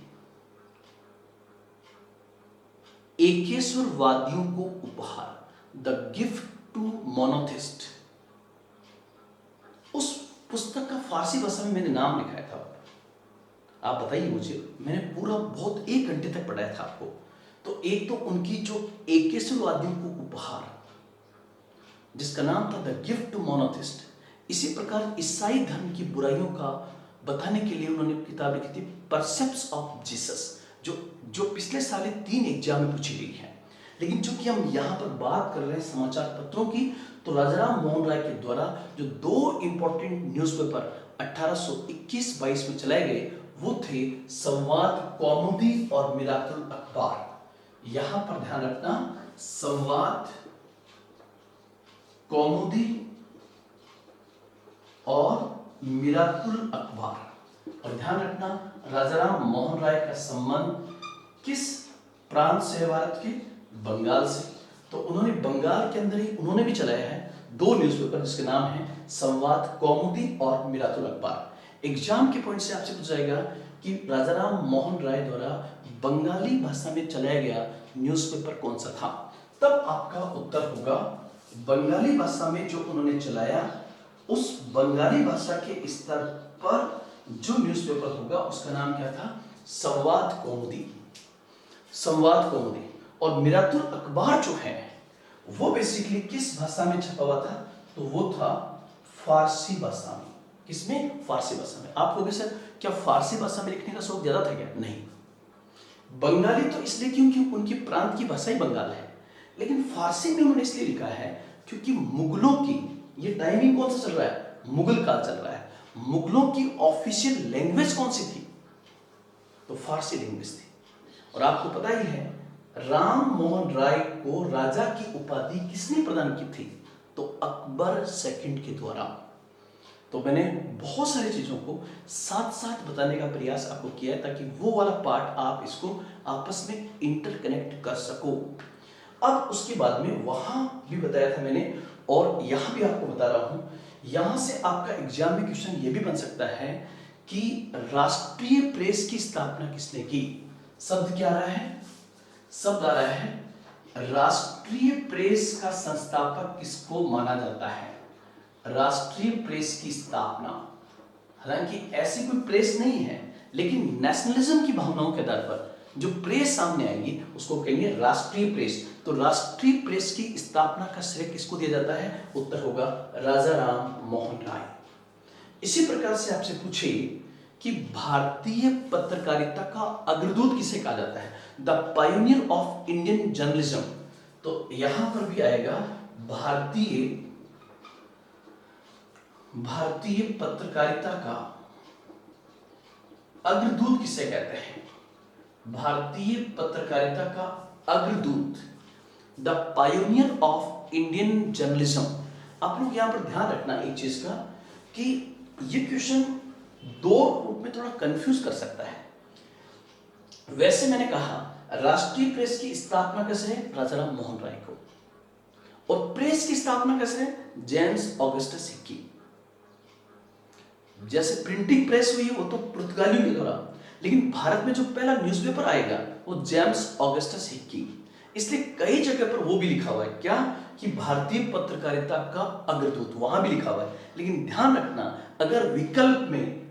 एकेश्वरवादियों को उपहार, द गिफ्ट टू मोनोथिस्ट। उस पुस्तक का फारसी भाषा में मैंने नाम लिखाया था। आप बताइए मुझे, मैंने पूरा बहुत 1 घंटे तक पढ़ाया था आपको। तो एक तो उनकी जो एकेश्वरवादियों को उपहार, जिसका नाम था द गिफ्ट टू मोनोथिस्ट। इसी प्रकार ईसाई धर्म की बुराइयों का बताने के लिए उन्होंने किताब लिखी थी परसेप्ट्स ऑफ जीसस, जो पिछले साल 3 एग्जाम में पूछी गई है। लेकिन चूंकि हम यहाँ पर बात कर रहे हैं समाचार पत्रों की, तो राजा राम मोहन राय के द्वारा जो 2 इंपॉर्टेंट न्यूज़पेपर 1821-22 में चलाए गए, वो थे संवाद कौमुदी और मिरातुल अखबार। यहां पर ध्यान रखना, संवाद कौमुदी और मिरातुल अखबार। और ध्यान रखना, राजा राम मोहन राय का संबंध किस प्रांत से है? भारत के बंगाल से। तो उन्होंने बंगाल के अंदर ही उन्होंने भी चलाया है 2 न्यूज़पेपर, जिसके नाम है संवाद कौमुदी और मिरातुल अखबार। एग्जाम के पॉइंट से आपसे पूछा जाएगा कि राजा राम मोहन राय द्वारा बंगाली भाषा में चलाया गया न्यूज़पेपर कौन सा था, तब आपका उत्तर होगा बंगाली भाषा में जो उन्होंने चलाया, उस बंगाली भाषा के स्तर पर जो न्यूज़पेपर होगा उसका नाम क्या था? संवाद कौमुदी। संवाद कौमुदी। और मिरातुल अखबार जो है वो बेसिकली किस भाषा में छपा हुआ था? तो वो था फारसी भाषा में। किसमें? फारसी भाषा में। आप लोगों सर क्या फारसी भाषा में लिखने का शौक ज्यादा था क्या? नहीं, बंगाली तो इसलिए क्योंकि उनकी प्रांत की भाषा ही बंगाल है, लेकिन फारसी में उन्होंने इसलिए लिखा है क्योंकि मुगलों की, ये टाइमिंग कौन सा चल रहा है? मुगल काल चल रहा है। मुगलों की ऑफिशियल लैंग्वेज कौन सी थी? तो फारसी लैंग्वेज थी। और आपको पता ही है, राम मोहन राय को राजा की उपाधि किसने प्रदान की थी? तो अकबर II के द्वारा। तो मैंने बहुत सारी चीज़ों को साथ साथ बताने का प्रयास आपको किया है ताकि वो वाला पार्ट आप इसको आपस में इंटरकनेक्ट कर सको। अब उसके बाद में वहां भी बताया था मैंने और यहां भी आपको बता रहा हूं, यहां से आपका एग्जाम में क्वेश्चन ये भी बन सकता है कि राष्ट्रीय प्रेस की स्थापना किसने की। शब्द क्या आ रहा है? शब्द आ रहा है राष्ट्रीय प्रेस का संस्थापक किसको माना जाता है। राष्ट्रीय प्रेस की स्थापना, हालांकि ऐसी कोई प्रेस नहीं है, लेकिन नेशनलिज्म की भावनाओं के आधार पर जो प्रेस सामने आएगी उसको कहेंगे राष्ट्रीय प्रेस। तो राष्ट्रीय प्रेस की स्थापना का श्रेय किसको दिया जाता है? उत्तर होगा राजा राम मोहन राय। इसी प्रकार से आपसे पूछे कि भारतीय पत्रकारिता का अग्रदूत किसे कहा जाता है, the pioneer of Indian journalism, तो यहां पर भी आएगा भारतीय पत्रकारिता का अग्रदूत किसे कहते हैं? भारतीय पत्रकारिता का अग्रदूत, the pioneer of Indian journalism. आप लोग यहां पर ध्यान रखना एक चीज का कि ये क्वेश्चन दो रूप में थोड़ा कंफ्यूज कर सकता है। वैसे मैंने कहा राष्ट्रीय प्रेस की स्थापना कैसे है? राजा राम मोहन राय को, और प्रेस की स्थापना कैसे है? James Augustus Hickey. जैसे प्रिंटिंग प्रेस हुई वो तो पुर्तगालियों के द्वारा, लेकिन भारत में जो पहला न्यूज़पेपर आएगा वो जेम्स ऑगस्टस हिक्की। इसलिए कई जगह पर वो भी लिखा हुआ है क्या कि भारतीय पत्रकारिता का अग्रदूत, वहां भी लिखा हुआ है। लेकिन ध्यान रखना अगर विकल्प में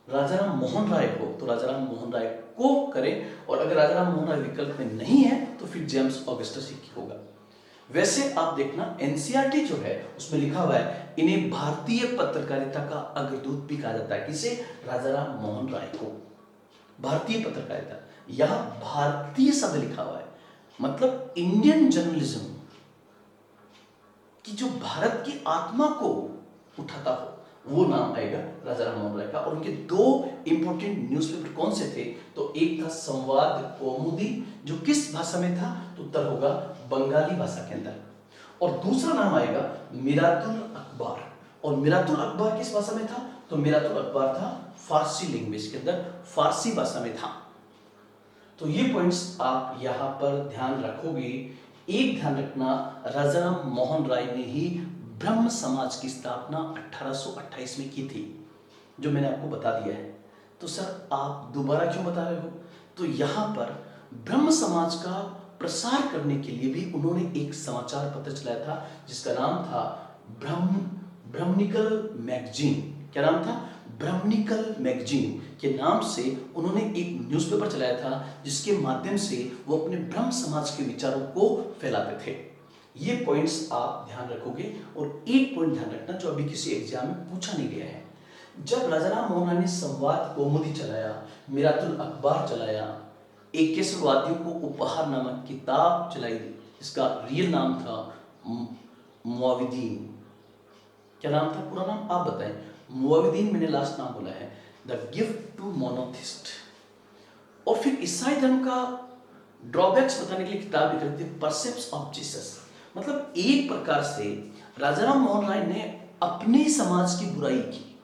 राजा राम मोहन राय हो तो राजा राम मोहन राय को करें, और अगर राजा राम मोहन राय विकल्प में नहीं है तो फिर जेम्स ऑगस्टस हिक्की होगा। वैसे आप देखना एनसीईआरटी जो है उसमें लिखा हुआ है इन्हें भारतीय पत्रकारिता का अग्रदूत भी कहा जाता है। किसे? राजा राम मोहन राय को। भारतीय पत्रकारिता, यहां भारतीय शब्द लिखा हुआ है, मतलब इंडियन जर्नलिज्म की जो भारत की आत्मा को उठाता हो वो नाम आएगा राजा राम मोहन राय का। और उनके दो इंपॉर्टेंट न्यूज़पेपर कौन से थे? तो एक था संवाद कौमुदी, जो किस भाषा में था? तो उत्तर होगा बंगाली भाषा के अंदर। और दूसरा नाम आएगा मिरातुल अखबार, और मिरातुल अखबार किस भाषा में था? तो मिरातुल अखबार था फारसी लैंग्वेज के अंदर, फारसी भाषा में था। तो ये पॉइंट्स आप यहां पर ध्यान रखोगे। एक ध्यान रखना, राजा राम मोहन राय ने ही ब्रह्म समाज की स्थापना 1828 में की थी, जो मैंने आपको बता दिया है। तो सर आप दोबारा क्यों बता रहे हो? तो यहां पर ब्रह्म समाज का प्रसार करने के लिए भी उन्होंने एक समाचार पत्र चलाया था जिसका नाम था ब्रह्मनिकल मैगजीन। क्या नाम था? ब्रह्मनिकल मैगजीन के नाम से उन्होंने एक न्यूज़पेपर चलाया था जिसके माध्यम से वो अपने ब्रह्म समाज के विचारों को फैलाते थे। ये पॉइंट्स आप ध्यान रखोगे। और एक पॉइंट ध्यान रखना जो अभी किसी एग्जाम में पूछा नहीं गया है, जब राजा राम मोहन राय ने संवाद कौमुदी चलाया, मिरातुल अखबार चलाया, एक केसरवादियों को उपहार नामक किताब चलाई, इसका रियल नाम था मुआविदीन। क्या नाम था? पूरा नाम आप बताएं। मुआविदीन मैंने लास्ट नाम बोला है, द गिफ्ट टू मोनोथिस्ट। और फिर ईसाई धर्म का ड्रॉबैक्स बताने के लिए किताब लिख रही थी परसेप्ट्स ऑफ जीसस। मतलब एक प्रकार से राजा राम मोहन राय ने अपने समाज की बुराई की,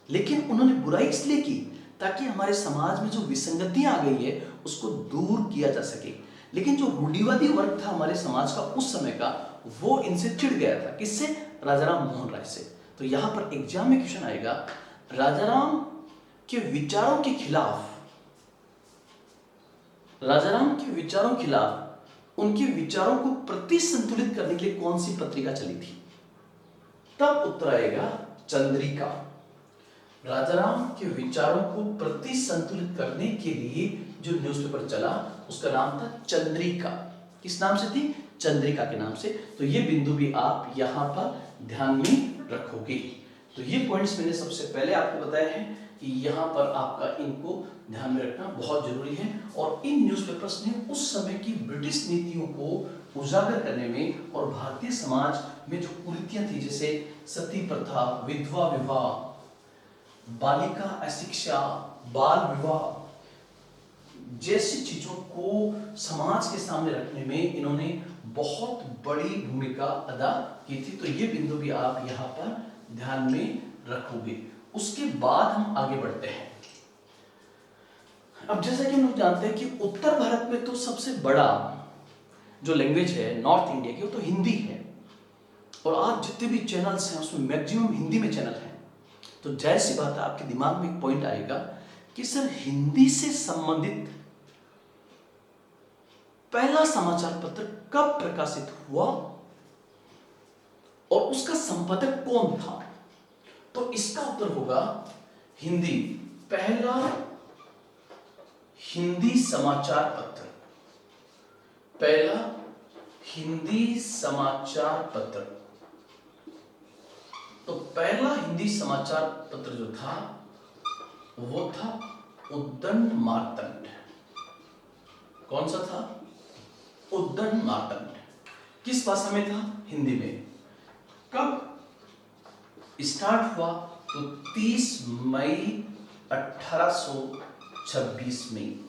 लेकिन उन्होंने बुराई इसलिए की ताकि हमारे समाज में जो विसंगतियां आ गई है उसको दूर किया जा सके। लेकिन जो रूढ़िवादी वर्ग था हमारे समाज का उस समय का, वो इनसे चिढ़ गया था। किससे? राजा राम मोहन राय से। तो यहां पर एग्जाम में क्वेश्चन आएगा, राजा राम के विचारों के खिलाफ, राजा राम के विचारों के खिलाफ उनके विचारों को प्रतिसंतुलित करने के लिए कौन सी पत्रिका चली थी? तब उत्तर आएगा चंद्रिका। राजा राम के विचारों को प्रतिसंतुलित करने के लिए जो न्यूज़पेपर चला उसका नाम था चंद्रिका। किस नाम से थी? चंद्रिका के नाम से। तो ये बिंदु भी आप यहां पर ध्यान में रखोगे। तो ये पॉइंट्स मैंने सबसे पहले आपको बताया है कि यहां पर आपका इनको ध्यान में रखना बहुत जरूरी है। और इन न्यूज़पेपर्स ने उस समय की ब्रिटिश नीतियों को उजागर करने में और भारतीय समाज में जो कुरीतियां थी, जैसे सती प्रथा, विधवा विवाह, बालिका अशिक्षा, बाल विवाह जैसी चीजों को समाज के सामने रखने में इन्होंने बहुत बड़ी भूमिका अदा की थी। तो ये बिंदु भी आप यहाँ पर ध्यान में रखोगे, उसके बाद हम आगे बढ़ते हैं। अब जैसा कि हम लोग जानते हैं कि उत्तर भारत में तो सबसे बड़ा जो लैंग्वेज है नॉर्थ इंडिया की वो तो हिंदी है, और आज जितने भी चैनल्स हैं उसमें मैक्सिमम हिंदी में चैनल हैं। तो जाहिर सी बात है आपके दिमाग में एक पॉइंट आएगा कि सर हिंदी से संबंधित पहला समाचार पत्र कब प्रकाशित हुआ और उसका संपादक कौन था। तो इसका उत्तर होगा हिंदी, पहला हिंदी समाचार पत्र, पहला हिंदी समाचार पत्र। तो पहला हिंदी समाचार पत्र जो था वो था उद्दंड मार्तंड। कौन सा था? उद्दंड मार्तंड। किस भाषा में था? हिंदी में। कब स्टार्ट हुआ? तो 30 मई 1826 में,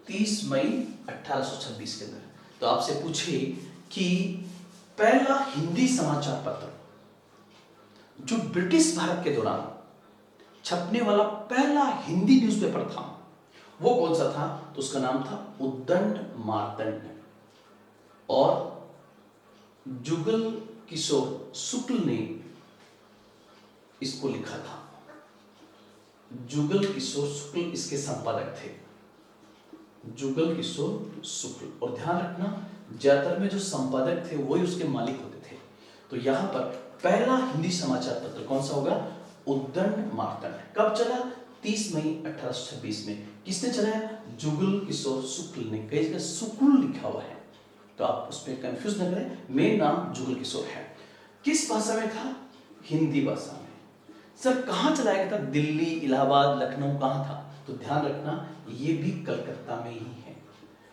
30 मई 1826 के अंदर। तो आपसे पूछे कि पहला हिंदी समाचार पत्र जो ब्रिटिश भारत के दौरान छपने वाला पहला हिंदी न्यूज़पेपर था वो कौन सा था? तो उसका नाम था उद्दंड मार्तंड, और जुगल किशोर शुक्ल ने इसको लिखा था। जुगल किशोर शुक्ल इसके संपादक थे, जुगल किशोर शुक्ल। और ध्यान रखना ज्यादातर में जो संपादक थे वही उसके मालिक होते थे। तो यहां पर पहला हिंदी समाचार पत्र कौन सा होगा? उद्दंड मार्तंड। कब चला? 30 मई 1826 में। किसने चलाया? जुगल किशोर शुक्ल ने। कई जगह शुक्ल लिखा हुआ है तो आप उसमें कंफ्यूज न करें, मेन नाम जुगल किशोर है। किस भाषा में था? हिंदी भाषा में। सर कहां चलाया गया था? दिल्ली, इलाहाबाद, लखनऊ, कहां था? तो ध्यान रखना ये भी कलकत्ता में ही है।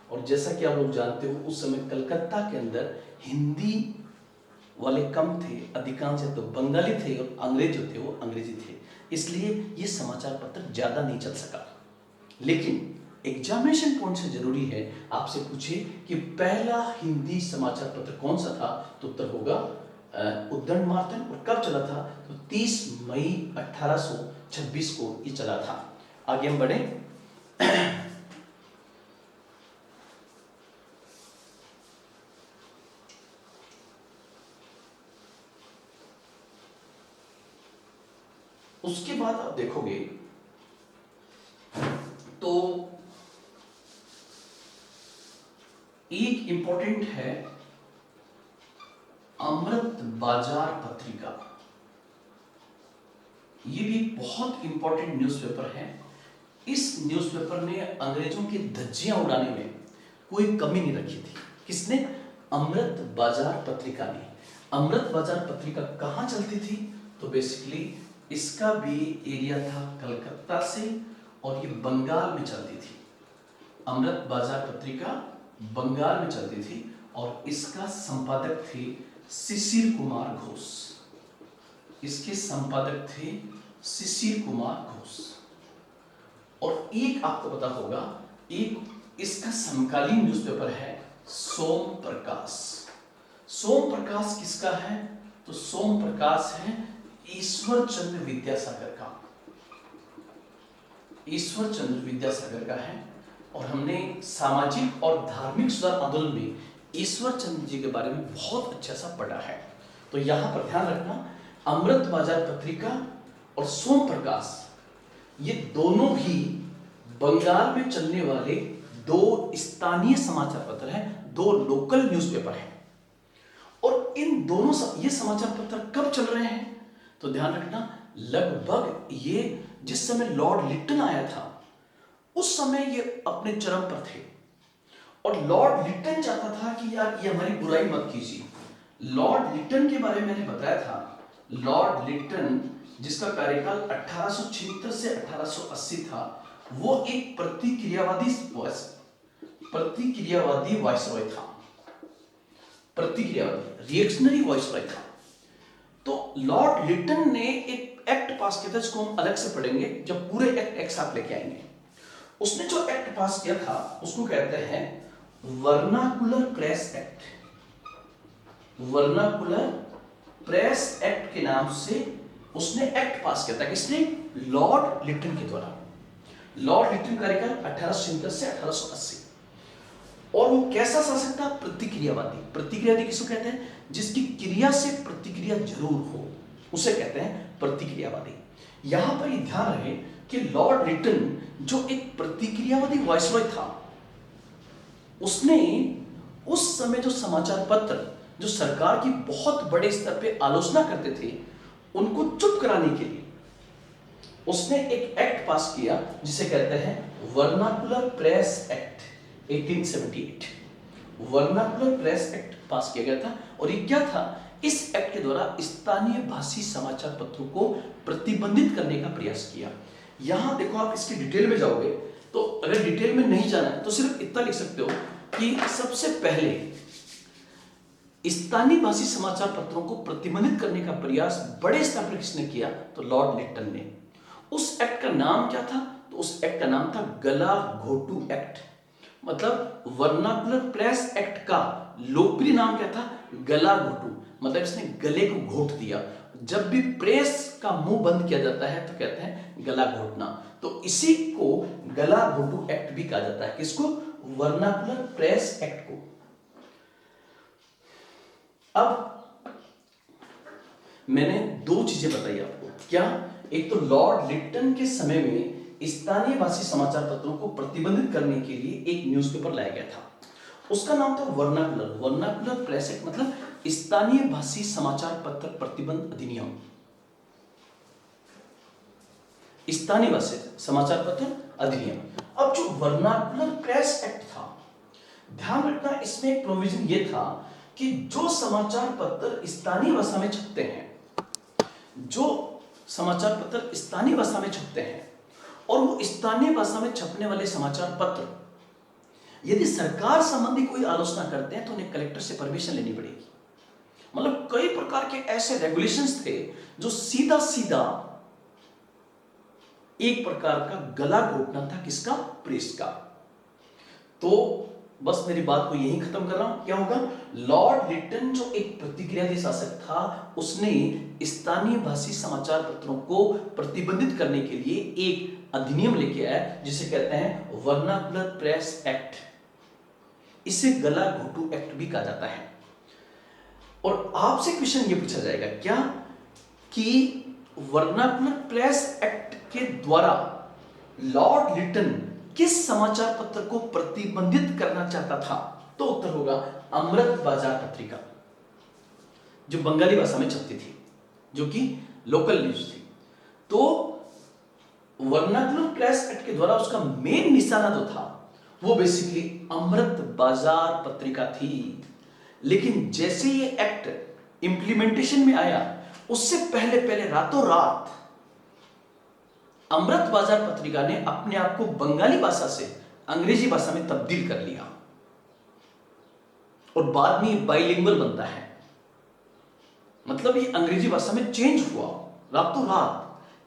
और जैसा कि आप लोग जानते हो उस समय कलकत्ता के अंदर हिंदी वाले कम थे, अधिकांश तो बंगाली थे और अंग्रेज जो थे वो अंग्रेजी थे, इसलिए ये समाचार पत्र ज्यादा नहीं चल सका। लेकिन एग्जामिनेशन पॉइंट से जरूरी है, आपसे पूछे कि पहला हिंदी समाचार पत्र कौन सा था, तो उत्तर होगा उद्दंड मार्तंड। और कब चला था? तो 30 मई 1826 को ये चला था। आगे हम बढ़े। उसके बाद आप देखोगे तो एक इंपॉर्टेंट है अमृत बाजार पत्रिका। ये भी बहुत इंपॉर्टेंट न्यूज़पेपर है। इस न्यूज़पेपर ने अंग्रेजों की धज्जियां उड़ाने में कोई कमी नहीं रखी थी। किसने? अमृत बाजार पत्रिका ने। अमृत बाजार पत्रिका कहां चलती थी? तो बेसिकली इसका भी एरिया था कलकत्ता से और ये बंगाल में चलती थी। अमृत बाजार पत्रिका बंगाल में चलती थी और इसका संपादक थे शिशिर कुमार घोष। इसके संपादक थे शिशिर कुमार घोष। और एक आपको पता होगा, एक इसका समकालीन न्यूज़पेपर है सोम प्रकाश। सोम प्रकाश किसका है? तो सोम प्रकाश है ईश्वर चंद्र विद्यासागर का। ईश्वर चंद्र विद्यासागर का है। और हमने सामाजिक और धार्मिक सुधार आंदोलन में ईश्वर चंद्र जी के बारे में बहुत अच्छा सा पढ़ा है। तो यहां पर ध्यान रखना, अमृत बाजार पत्रिका और सोम प्रकाश ये दोनों भी बंगाल में चलने वाले दो स्थानीय समाचार पत्र हैं, दो लोकल न्यूज़पेपर हैं। और इन दोनों ये समाचार पत्र कब चल रहे हैं? तो ध्यान रखना लगभग ये जिस समय लॉर्ड लिट्टन आया था उस समय ये अपने चरम पर थे। और लॉर्ड लिट्टन चाहता था कि यार ये हमारी बुराई मत कीजिए। लॉर्ड लिट्टन के बारे में मैंने बताया था, लॉर्ड लिट्टन जिसका कार्यकाल 1876 से 1880 था, वो एक प्रतिक्रियावादी वायसरॉय था। प्रतिक्रियावादी रिएक्शनरी वायसरॉय था। तो लॉर्ड लिट्टन ने एक एक्ट पास किया था जिसको हम अलग से पढ़ेंगे जब पूरे एक्ट एक साथ लेके आएंगे। उसने जो एक्ट पास किया था उसको कहते हैं vernacular press act. Vernacular press act के नाम से उसने एक्ट पास किया था, किसने? लॉर्ड लिटन के द्वारा। लॉर्ड लिटन का कार्यकाल 1870 से 1880। और वो कैसा शासक था? प्रतिक्रियावादी। प्रतिक्रियावादी किसको कहते हैं? जिसकी क्रिया से प्रतिक्रिया जरूर हो, उसे कहते हैं प्रतिक्रियावादी। यहां पर ये ध्यान रहे कि लॉर्ड लिटन जो एक प्रतिक्रियावादी वायसरॉय था, उसने उस समय जो समाचार पत्र जो सरकार की बहुत बड़े स्तर पे आलोचना करते थे, उनको चुप कराने के लिए उसने एक एक्ट पास किया जिसे कहते हैं vernacular press act 1878। Vernacular press act पास किया गया था। और ये क्या था? इस एक्ट के द्वारा स्थानीय भाषी समाचार पत्रों को प्रतिबंधित करने का प्रयास किया। यहां देखो, आप इसकी डिटेल में जाओगे तो अगर डिटेल में नहीं जाना है तो सिर्फ इतना लिख सकते हो कि सबसे पहले स्थानीय भाषी समाचार पत्रों को प्रतिबंधित करने का प्रयास बड़े स्तर पर किसने किया? तो लॉर्ड लिटन ने। उस एक्ट का नाम क्या था? तो उस एक्ट का नाम था गलाघोटू एक्ट। मतलब वर्नाकुलर प्रेस एक्ट का लोकप्रिय नाम क्या था? गलाघोटू। मतलब इसने गले को घोट दिया। जब भी प्रेस का मुंह बंद किया जाता है तो कहते हैं गला घोटना। तो इसी को गलाघोटू एक्ट भी कहा जाता है। किसको? वर्नाकुलर प्रेस एक्ट को। अब मैंने दो चीजें बताई आपको। क्या? एक तो लॉर्ड लिटन के समय में स्थानीय भाषी समाचार पत्रों को प्रतिबंधित करने के लिए एक न्यूज़पेपर लाया गया था, उसका नाम था वर्नाकुलर। वर्नाकुलर प्रेस एक्ट मतलब स्थानीय भाषी समाचार पत्र प्रतिबंध अधिनियम। स्थानीय भाषी समाचार पत्र अधिनियम। अब जो वर्नाकुलर प्रेस एक्ट था, ध्यान रखना, इसमें एक प्रोविजन ये था कि जो समाचार पत्र स्थानीय भाषा में छपते हैं, जो समाचार पत्र स्थानीय भाषा में छपते हैं और वो स्थानीय भाषा में छपने वाले समाचार पत्र यदि सरकार संबंधी कोई आलोचना करते हैं तो उन्हें कलेक्टर से परमिशन लेनी पड़ेगी। मतलब कई प्रकार के ऐसे रेगुलेशंस थे जो सीधा सीधा एक प्रकार का गला घोटना था। किसका? प्रेस का। तो बस मेरी बात को यहीं खत्म कर रहा हूं। क्या होगा? लॉर्ड लिटन जो एक प्रतिक्रियावादी शासक था, उसने स्थानीय भाषी समाचार पत्रों को प्रतिबंधित करने के लिए एक अधिनियम लेके आया जिसे कहते हैं वर्नाकुलर प्रेस एक्ट। इसे गलाघोटू एक्ट भी कहा जाता है। और आपसे क्वेश्चन ये पूछा जाएगा क्या कि वर्नाकुलर प्रेस एक्ट के द्वारा लॉर्ड लिटन किस समाचार पत्र को प्रतिबंधित करना चाहता था? तो उत्तर होगा अमृत बाजार पत्रिका, जो बंगाली भाषा में छपती थी, जो कि लोकल न्यूज थी। तो वर्नाकुलर प्रेस एक्ट के द्वारा उसका मेन निशाना जो था वो बेसिकली अमृत बाजार पत्रिका थी। लेकिन जैसे ये एक्ट इंप्लीमेंटेशन में आया, उससे पहले पहले रातों रात अमृत बाजार पत्रिका ने अपने आप को बंगाली भाषा से अंग्रेजी भाषा में तब्दील कर लिया और बाद में बाइलिंगुअल बनता है। मतलब ये अंग्रेजी भाषा में चेंज हुआ रातों रात।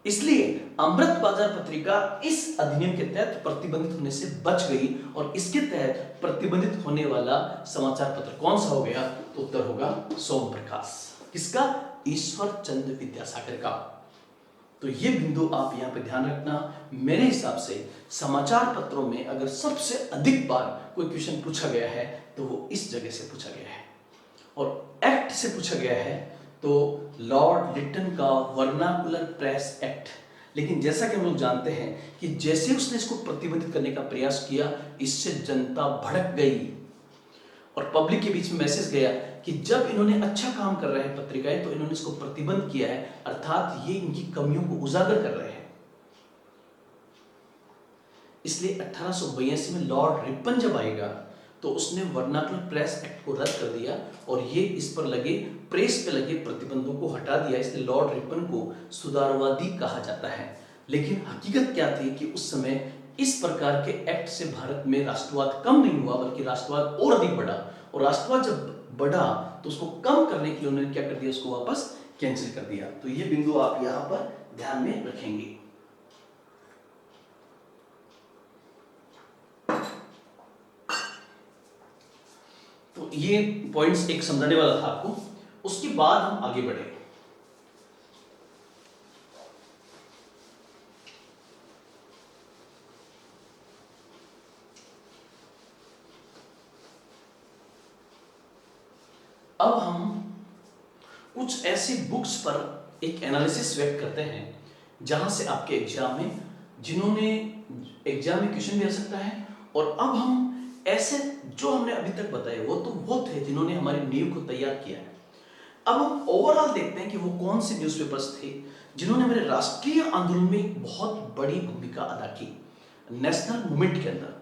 इसलिए अमृत बाजार पत्रिका इस अधिनियम के तहत प्रतिबंधित होने से बच गई और इसके तहत प्रतिबंधित होने वाला समाचार पत्र कौन सा हो गया? तो उत्तर होगा सोम प्रकाश। किसका? ईश्वर चंद्र विद्यासागर का। तो ये बिंदु आप यहां पे ध्यान रखना। मेरे हिसाब से समाचार पत्रों में अगर सबसे अधिक बार कोई क्वेश्चन पूछा गया है तो वो इस जगह से पूछा गया है, और एक्ट से पूछा गया है तो लॉर्ड लिटन का वर्नाकुलर प्रेस एक्ट। लेकिन जैसा कि हम लोग जानते हैं कि जैसे उसने इसको प्रतिबंधित करने का प्रयास किया, इससे जनता भड़क गई और पब्लिक के बीच में मैसेज गया कि जब इन्होंने अच्छा काम कर रहे हैं पत्रिकाएं, तो इन्होंने इसको प्रतिबंध किया है, अर्थात ये इनकी कमियों को उजागर कर रहे हैं। इसलिए 1882 में लॉर्ड रिपन जब आएगा तो उसने वर्नाकुलर प्रेस एक्ट को रद्द कर दिया और ये इस पर लगे, प्रेस पे लगे प्रतिबंधों को हटा दिया। इसलिए लॉर्ड रिपन को सुधारवादी कहा जाता है। लेकिन हकीकत क्या थी कि उस समय इस प्रकार के एक्ट से भारत में राष्ट्रवाद कम नहीं हुआ, बल्कि राष्ट्रवाद और अधिक बढ़ा। और राष्ट्रवाद जब बढ़ा तो उसको कम करने के लिए उन्होंने क्या कर दिया? उसको वापस कैंसिल कर दिया। तो ये बिंदु आप यहां पर ध्यान में रखेंगे। तो ये पॉइंट्स एक समझाने वाला था आपको। उसके बाद हम आगे बढ़े। अब हम कुछ ऐसी बुक्स पर एक एनालिसिस व्यक्त करते हैं जहां से आपके एग्जाम में, जिन्होंने एग्जाम में क्वेश्चन भी आ सकता है। और अब हम ऐसे जो हमने अभी तक बताए वो थे जिन्होंने हमारी नींव को तैयार किया है। अब हम ओवरऑल देखते हैं कि वो कौन से न्यूज़पेपर्स थे जिन्होंने हमारे राष्ट्रीय आंदोलन में बहुत बड़ी भूमिका अदा की नेशनल मूवमेंट के अंदर।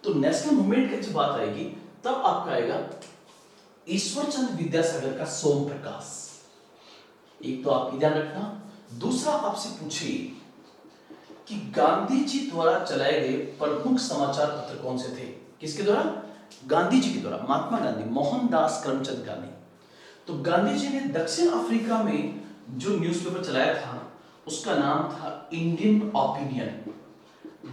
तो नेशनल मूवमेंट की जब बात आएगी तब आपका आएगा ईश्वर चंद्र विद्यासागर का सोम प्रकाश। एक तो आप ध्यान रखना। दूसरा आपसे पूछिए कि गांधी जी द्वारा चलाए गए प्रमुख समाचार पत्र कौन से थे? किसके द्वारा? गांधी जी के द्वारा, महात्मा गांधी, मोहनदास करमचंद गांधी। तो गांधी जी ने दक्षिण अफ्रीका में जो न्यूज़पेपर चलाया था उसका नाम था इंडियन ओपिनियन।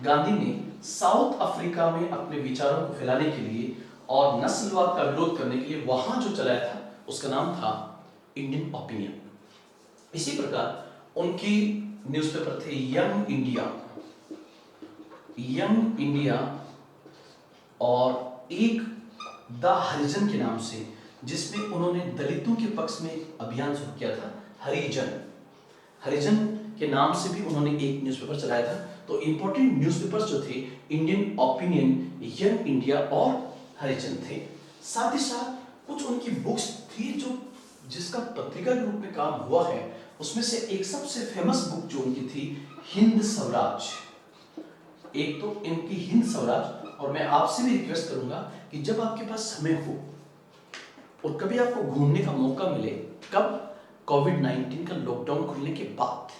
गांधी ने साउथ अफ्रीका में अपने विचारों को फैलाने के लिए और नस्लवाद का विरोध करने के लिए वहां जो चलाया था उसका नाम था इंडियन ओपिनियन। इसी प्रकार उनकी न्यूज़पेपर थे यंग इंडिया और एक द हरिजन के नाम से, जिसमें उन्होंने दलितों के पक्ष में एक अभियान शुरू किया था। हरिजन के नाम से भी उन्होंने एक न्यूज़पेपर चलाया था। तो इंपॉर्टेंट न्यूज़पेपर्स जो थे इंडियन ओपिनियन, यंग इंडिया और हरिजन थे। साथ ही साथ कुछ उनकी बुक्स थी जो जिसका पत्रिका के रूप में काम हुआ है। उसमें से एक सबसे फेमस बुक जो उनकी थी हिंद स्वराज। एक तो इनकी हिंद स्वराज। और मैं आपसे भी रिक्वेस्ट करूंगा कि जब आपके पास समय हो और कभी आपको घूमने का मौका मिले, कब? कोविड-19 का लॉकडाउन खुलने के बाद,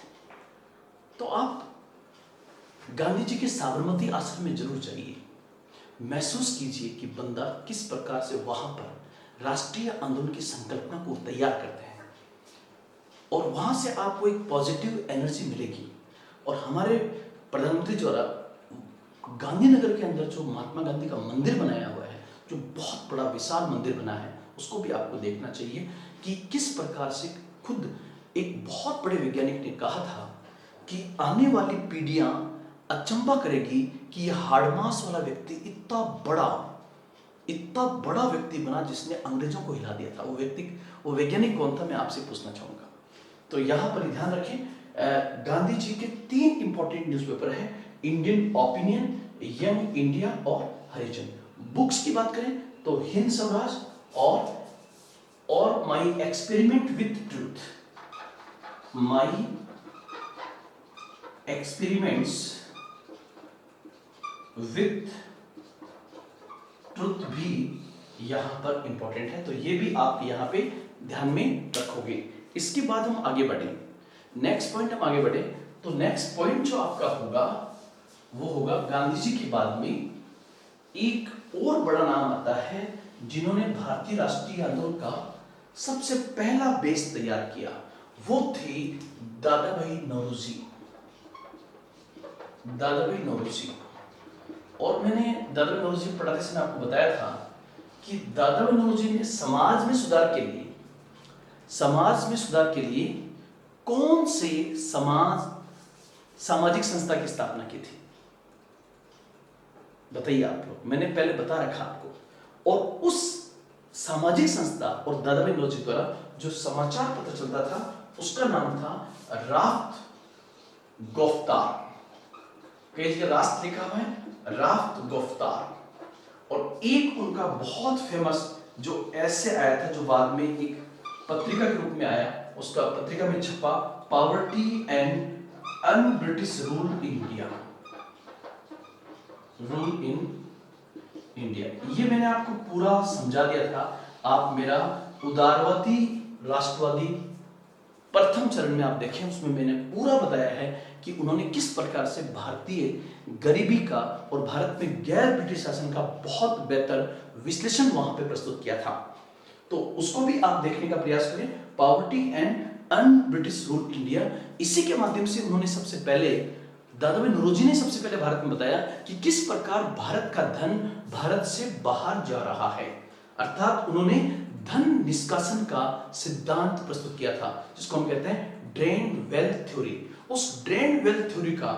तो आप गांधी जी के साबरमती आश्रम में जरूर जाइए। महसूस कीजिए कि बंदा किस प्रकार से वहां पर राष्ट्रीय आंदोलन की संकल्पना को तैयार करते हैं और वहां से आपको एक पॉजिटिव एनर्जी मिलेगी। और हमारे प्रधानमंत्री द्वारा गांधीनगर के अंदर जो महात्मा गांधी का मंदिर बनाया हुआ है, जो बहुत बड़ा विशाल मंदिर बना है, उसको भी आपको देखना चाहिए कि किस प्रकार से खुद एक बहुत बड़े वैज्ञानिक ने कहा था कि आने वाली पीढ़ियां अचंभा करेगी कि यह हाड़मास वाला व्यक्ति इतना बड़ा व्यक्ति बना जिसने अंग्रेजों को हिला दिया था। वो वैज्ञानिक कौन था, मैं आपसे पूछना चाहूंगा। तो यहां पर ध्यान रखें, गांधी जी के 3 इंपॉर्टेंट न्यूज़पेपर है, इंडियन ओपिनियन, यंग इंडिया और हरिजन। बुक्स की बात करें तो हिंद स्वराज और my experiment with truth, my experiments with truth भी यहां पर इंपॉर्टेंट है। तो ये भी आप यहां पे ध्यान में रखोगे। इसके बाद हम आगे बढ़े, नेक्स्ट पॉइंट हम आगे बढ़े। तो नेक्स्ट पॉइंट जो आपका होगा वो होगा गांधी जी के बाद में एक और बड़ा नाम आता है जिन्होंने भारतीय राष्ट्रीय आंदोलन का सबसे पहला बेस तैयार किया, वो थे दादा भाई नौरोजी। और मैंने दादा भाई नौरोजी पढ़ाते समय आपको बताया था कि दादा भाई नौरोजी ने समाज में सुधार के लिए कौन से सामाजिक संस्था की स्थापना की थी? बताइए आप लोग। मैंने पहले बता रखा आपको। और उस सामाजिक संस्था और दादा भाई नौरोजी द्वारा जो समाचार पत्र चलता था उसका नाम था राफ्त गुफ्तार। कई जगह रास्त लिखा हुआ है, राफ्त गुफ्तार। और एक उनका बहुत फेमस जो ऐसे आया था, जो बाद में एक पत्रिका के रूप में आया, उसका पत्रिका में छपा poverty and un British rule in India. ये मैंने आपको पूरा समझा दिया था। आप मेरा उदारवादी राष्ट्रवादी प्रथम चरण में आप देखें, उसमें मैंने पूरा बताया है कि उन्होंने किस प्रकार से भारतीय गरीबी का और भारत में गैर ब्रिटिश शासन का बहुत बेहतर विश्लेषण वहां पे प्रस्तुत किया था। तो उसको भी आप देखने का प्रयास करें, poverty and un British rule India. इसी के माध्यम से उन्होंने सबसे पहले, दादा भाई नौरोजी ने सबसे पहले भारत में बताया कि किस प्रकार भारत का धन भारत से बाहर जा रहा है। अर्थात उन्होंने धन निष्कासन का सिद्धांत प्रस्तुत किया था, जिसको हम कहते हैं ड्रेन वेल्थ थ्योरी। उस ड्रेन वेल्थ थ्योरी का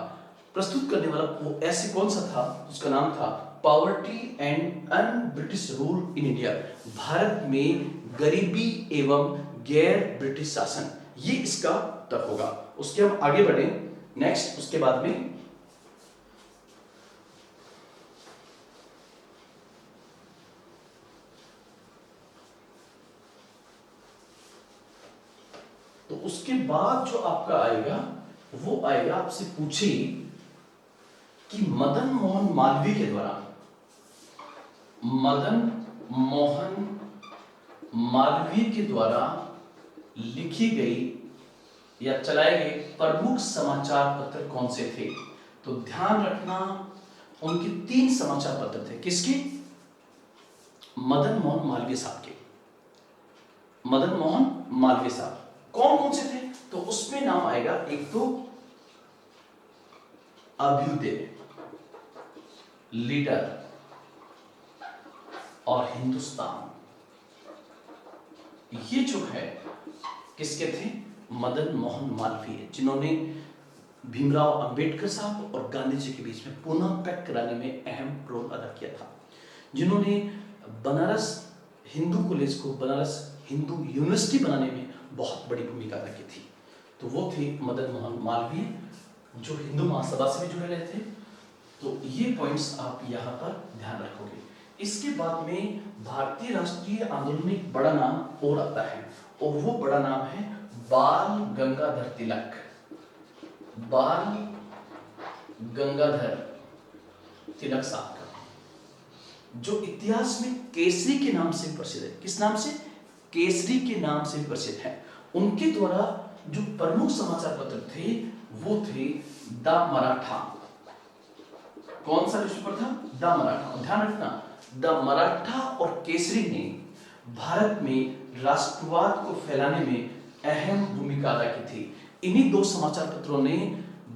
प्रस्तुत करने वाला वो ऐसे कौन सा था, उसका नाम था poverty and un British rule in India, Bharat में गरीबी एवं गैर ब्रिटिश शासन, ये इसका उत्तर होगा। उसके हम आगे बढ़े नेक्स्ट, उसके बाद में तो उसके बाद जो आपका आएगा वो आएगा, आपसे पूछे कि मदन मोहन मालवीय के द्वारा, मदन मोहन मालवीय के द्वारा लिखी गई या चलाए गए प्रमुख समाचार पत्र कौन से थे। तो ध्यान रखना उनके 3 समाचार पत्र थे। किसके? मदन मोहन मालवीय साहब के। मदन मोहन मालवीय साहब कौन कौन से थे? तो उसमें नाम आएगा, एक तो अभ्युदय, लीडर और हिंदुस्तान, ये जो है किसके थे? मदन मोहन मालवीय, जिन्होंने भीमराव अंबेडकर साहब और गांधी जी के बीच में पुनः पैक्ट कराने में अहम रोल अदा किया था, जिन्होंने बनारस हिंदू कॉलेज को बनारस हिंदू यूनिवर्सिटी बनाने में बहुत बड़ी भूमिका अदा की थी। तो वो थे मदन मोहन मालवीय, जो हिंदू महासभा से भी जुड़े रहे थे। तो ये पॉइंट्स आप यहाँ पर ध्यान रखोगे। इसके बाद में भारतीय राष्ट्रीय आंदोलन में एक बड़ा नाम और आता है, और वो बड़ा नाम है बाल गंगाधर तिलक। बाल गंगाधर तिलक साहब का, जो इतिहास में केसरी के नाम से प्रसिद्ध है। किस नाम से? केसरी के नाम से प्रसिद्ध है। उनके द्वारा जो प्रमुख समाचार पत्र थे वो थे द मराठा। कौन सा न्यूज़पेपर था? द मराठा। ध्यान रखना, द मराठा और केसरी ने भारत में राष्ट्रवाद को फैलाने में अहम भूमिका अदा की थी। इन्हीं 2 समाचार पत्रों ने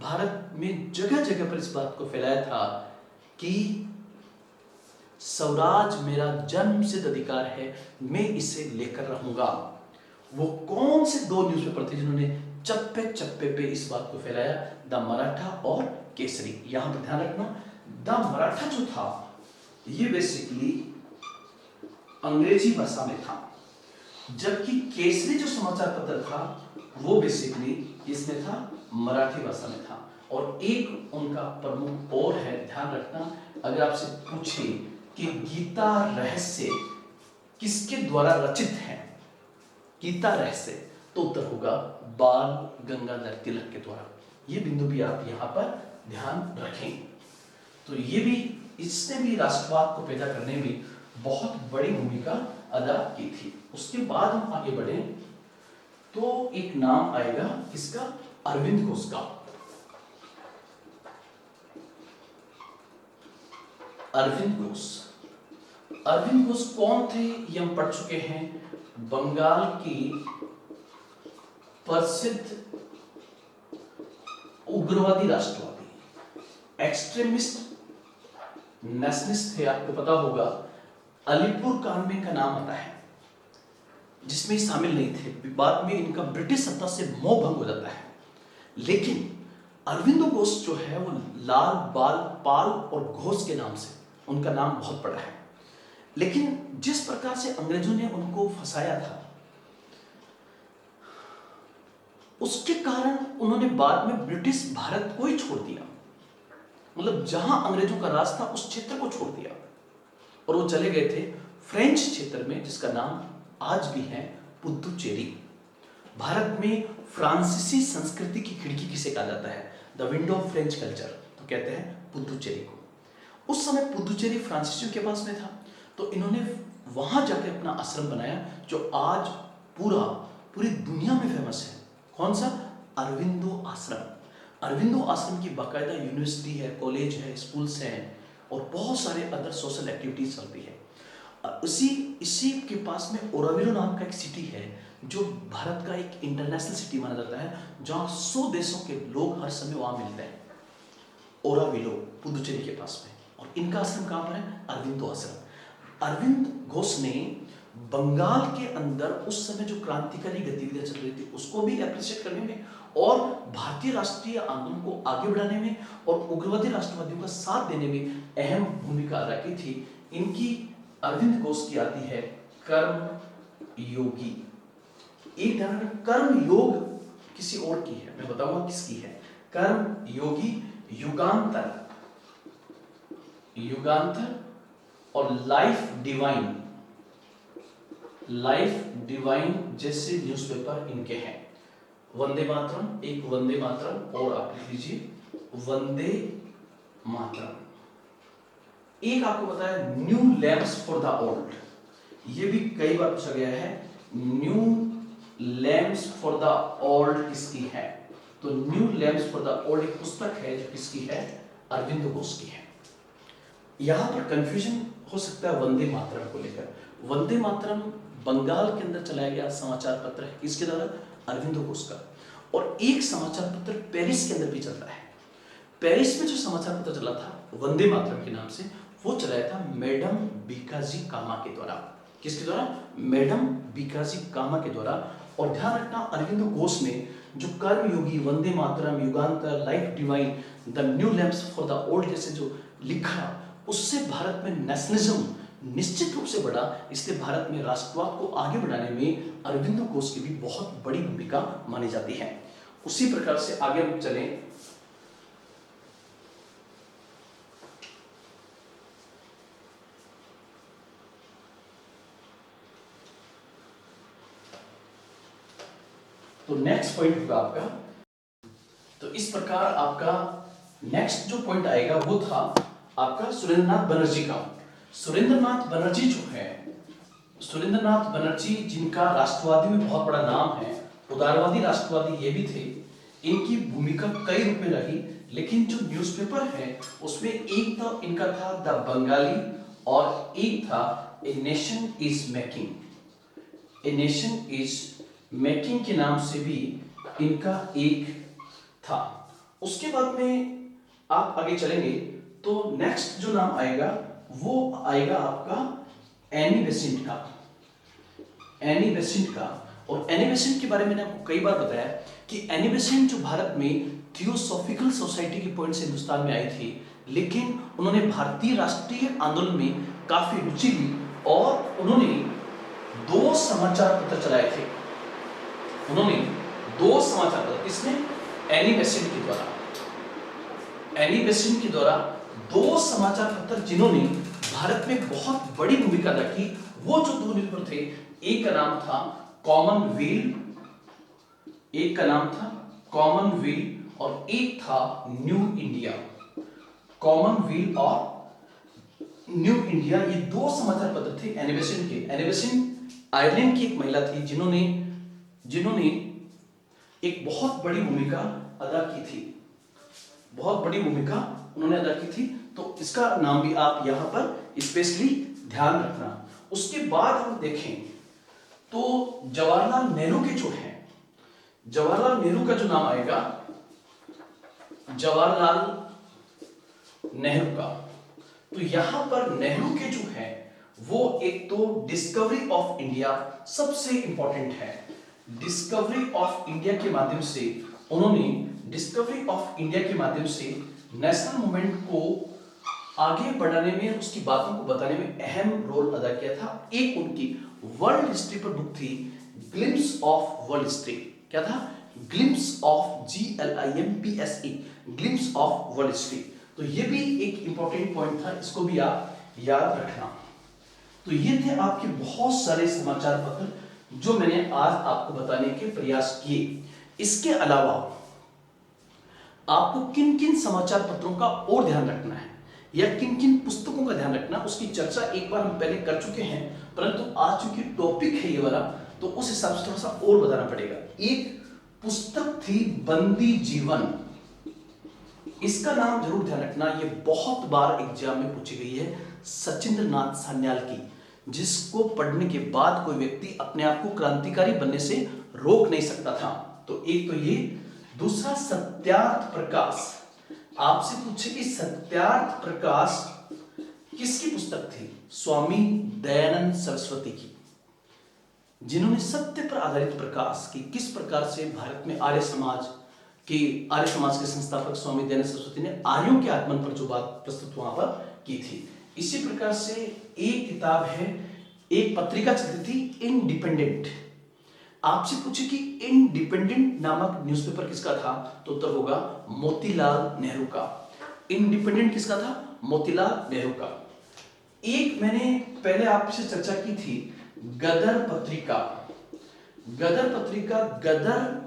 भारत में जगह जगह पर इस बात को फैलाया था कि स्वराज मेरा जन्मसिद्ध अधिकार है, मैं इसे लेकर रहूंगा। वो कौन से 2 न्यूज़पेपर थे जिन्होंने चप्पे चप्पे पे इस बात को फैलाया? द मराठा और केसरी। यहां पर ध्यान रखना, द मराठा जो था ये बेसिकली अंग्रेजी भाषा में था, जबकि केसरी जो समाचार पत्र था वो बेसिकली इसमें था, मराठी भाषा में था। और एक उनका प्रमुख और है, ध्यान रखना, अगर आपसे पूछे कि गीता रहस्य किसके द्वारा रचित है, गीता रहस्य, तो उत्तर होगा बाल गंगाधर तिलक के द्वारा। ये बिंदु भी आप यहाँ पर ध्यान रखें। तो ये भी, इसने भी राष्ट्रवाद को पैदा करने में बहुत बड़ी भूमिका अदा की थी। उसके बाद हम आगे बढ़े तो एक नाम आएगा किसका? अरविंद घोष का। अरविंद घोष, अरविंद घोष कौन थे ये हम पढ़ चुके हैं। बंगाल की प्रसिद्ध उग्रवादी राष्ट्रवादी, एक्सट्रीमिस्ट नेशनलिस्ट थे। आपको पता होगा अलीपुर कांड में इनका नाम आता है, जिसमें शामिल नहीं थे। बाद में इनका ब्रिटिश सत्ता से मोह भंग हो जाता है। लेकिन अरविंदो घोष जो है वो लाल बाल पाल और घोष के नाम से उनका नाम बहुत बड़ा है। लेकिन जिस प्रकार से अंग्रेजों ने उनको फंसाया था, उसके कारण उन्होंने बाद में ब्रिटिश भारत को ही छोड़ दिया। मतलब जहां अंग्रेजों का राज था उस क्षेत्र को छोड़ दिया और वो चले गए थे फ्रेंच क्षेत्र में, जिसका नाम आज भी है पुदुचेरी। भारत में फ्रांसीसी संस्कृति की खिड़की किसे कहा जाता है? The window of French culture, तो कहते हैं पुदुचेरी को। उस समय पुदुचेरी फ्रांसीसियों के पास में था, तो इन्होंने वहां जाकर अपना आश्रम बनाया, जो आज पूरी दुनिया में फेमस है। कौन सा? अरविंदो आश्रम। अरविंदो आश्रम की बाकायदा यूनिवर्सिटी है, कॉलेज है, स्कूल्स हैं और बहुत सारे अदर सोशल एक्टिविटीज चलती है। इसी के पास में ओराविलो नाम का एक सिटी है, जो भारत का एक इंटरनेशनल सिटी माना जाता है, जहां 100 देशों के लोग हर समय वहां मिलते हैं। ओराविलो पुदुचेरी के पास में, और इनका आश्रम कहां पर है? अरविंदो आश्रम। अरविंद घोष ने बंगाल के अंदर उस समय जो क्रांतिकारी गतिविधियां चल रही थी उसको भी एप्रिशिएट करने में और भारतीय राष्ट्रीय आंदोलन को आगे बढ़ाने में और उग्रवादी राष्ट्रवादियों का साथ देने में अहम भूमिका अदा की थी। इनकी अरविंद घोष की आती है कर्म योगी। एक ध्यान रखना, कर्म योग किसी और की है, मैं बताऊंगा किसकी है। कर्म योगी, युगांतर, युगांतर और लाइफ डिवाइन, लाइफ डिवाइन जैसे न्यूज़पेपर इनके हैं। वंदे मातरम, एक वंदे मातरम और आप लिख लीजिए वंदे मातरम। एक आपको पता है new lamps for the old, ये भी कई बार पूछा गया है। New lamps for the old किसकी है? तो new lamps for the old एक पुस्तक है जो किसकी है? अरविंद घोष की है। यहां पर कंफ्यूजन हो सकता है वंदे मातरम को लेकर। वंदे मातरम बंगाल के अंदर चलाया गया समाचार पत्र है, किसके द्वारा? अरविंद घोष का। और एक समाचार पत्र पेरिस के अंदर भी चलता है। पेरिस में जो समाचार पत्र चला था वंदे मातरम के नाम से, वो चलाया था मैडम बीकाजी कामा के द्वारा। किसके द्वारा? मैडम बीकाजी कामा के द्वारा। और ध्यान रखना, अरविंद घोष ने जो Karmayogi, Vande Mataram, Yugantar, life divine, the new lamps for the old जैसे जो लिखा, उससे भारत में नेशनलिज्म निश्चित रूप से बढ़ा। इसलिए भारत में राष्ट्रवाद को आगे बढ़ाने में अरविंद घोष की भी बहुत बड़ी भूमिका मानी जाती है। उसी प्रकार से आगे हम चलें तो नेक्स्ट पॉइंट होगा आपका। तो इस प्रकार आपका नेक्स्ट जो पॉइंट आएगा वो था आपका सुरेंद्रनाथ बनर्जी का। सुरेंद्रनाथ बनर्जी जो है, सुरेंद्रनाथ बनर्जी जिनका राष्ट्रवादी में बहुत बड़ा नाम है, उदारवादी राष्ट्रवादी ये भी थे। इनकी भूमिका कई रूप में रही, लेकिन जो न्यूज़पेपर है उसमें एक तो इनका था द बंगाली और एक था a nation is making. A nation is making के नाम से भी इनका एक था। उसके बाद में आप आगे चलेंगे तो नेक्स्ट जो नाम आएगा वो आएगा आपका एनी बेसेंट का। एनी बेसेंट का, और एनी बेसेंट के बारे में मैंने आपको कई बार बताया कि एनी बेसेंट जो भारत में थियोसॉफिकल सोसाइटी के पॉइंट से हिंदुस्तान में आई थी, लेकिन उन्होंने भारतीय राष्ट्रीय आंदोलन में काफी रुचि ली और उन्होंने 2 समाचार पत्र चलाए थे। उन्होंने 2 समाचार पत्र, इसमें एनी बेसेंट के द्वारा, एनी बेसेंट के द्वारा 2 समाचार पत्र जिन्होंने भारत में बहुत बड़ी भूमिका अदा की। वो जो 2 न्यूज़पेपर थे, एक का नाम था कॉमनवेल्थ, एक का नाम था कॉमनवेल्थ और एक था न्यू इंडिया। कॉमनवेल्थ और न्यू इंडिया, ये 2 समाचार पत्र थे एनी बेसेंट के। एनी बेसेंट आयरलैंड की एक महिला थी जिन्होंने एक बहुत बड़ी भूमिका अदा की थी, बहुत बड़ी भूमिका उन्होंने अदा की थी। तो इसका नाम भी आप यहां पर स्पेशली ध्यान रखना। उसके बाद हम देखें तो जवाहरलाल नेहरू के जो है, जवाहरलाल नेहरू का जो नाम आएगा, जवाहरलाल नेहरू का, तो यहां पर नेहरू के जो है वो एक तो डिस्कवरी ऑफ इंडिया सबसे इंपॉर्टेंट है। डिस्कवरी ऑफ इंडिया के माध्यम से उन्होंने, डिस्कवरी ऑफ इंडिया के माध्यम से नेशनल मूवमेंट को आगे बढ़ाने में, उसकी बातों को बताने में अहम रोल अदा किया था। एक उनकी वर्ल्ड हिस्ट्री पर बुक थी, ग्लिम्स ऑफ वर्ल्ड हिस्ट्री। क्या था? Glimpse of, GLIMPSE, glimpse of world history. तो ये भी एक इंपॉर्टेंट पॉइंट था, इसको भी आप याद रखना। तो ये थे आपके बहुत सारे समाचार पत्र जो मैंने आज आपको बताने के प्रयास किए। इसके अलावा आपको किन किन समाचार पत्रों का और ध्यान रखना है या किन किन पुस्तकों का ध्यान रखना, उसकी चर्चा एक बार हम पहले कर चुके हैं, परंतु आज चूंकि टॉपिक है ये वाला, तो उस हिसाब से थोड़ा सा और बताना पड़ेगा। एक पुस्तक थी बंदी जीवन, इसका नाम जरूर ध्यान रखना, ये बहुत बार एग्जाम में पूछी गई है, सचिंद्र नाथ सान्याल की, जिसको पढ़ने के बाद कोई व्यक्ति अपने आप को क्रांतिकारी बनने से रोक नहीं सकता था। तो एक तो ये, दूसरा सत्यार्थ प्रकाश। आपसे पूछे कि सत्यार्थ प्रकाश किसकी पुस्तक थी? स्वामी दयानंद सरस्वती की। जिन्होंने सत्य पर आधारित प्रकाश की किस प्रकार से भारत में आर्य समाज के संस्थापक स्वामी दयानंद सरस्वती ने आर्यों के आगमन पर जो बात प्रस्तुत वहां पर की थी। इसी प्रकार से एक किताब है, एक पत्रिका चलती थी इंडिपेंडेंट। आपसे पूछे कि इंडिपेंडेंट नामक न्यूज़पेपर किसका था, तो उत्तर होगा मोतीलाल नेहरू का। इंडिपेंडेंट किसका था, मोतीलाल नेहरू का। एक मैंने पहले आपसे चर्चा की थी गदर पत्रिका। गदर पत्रिका गदर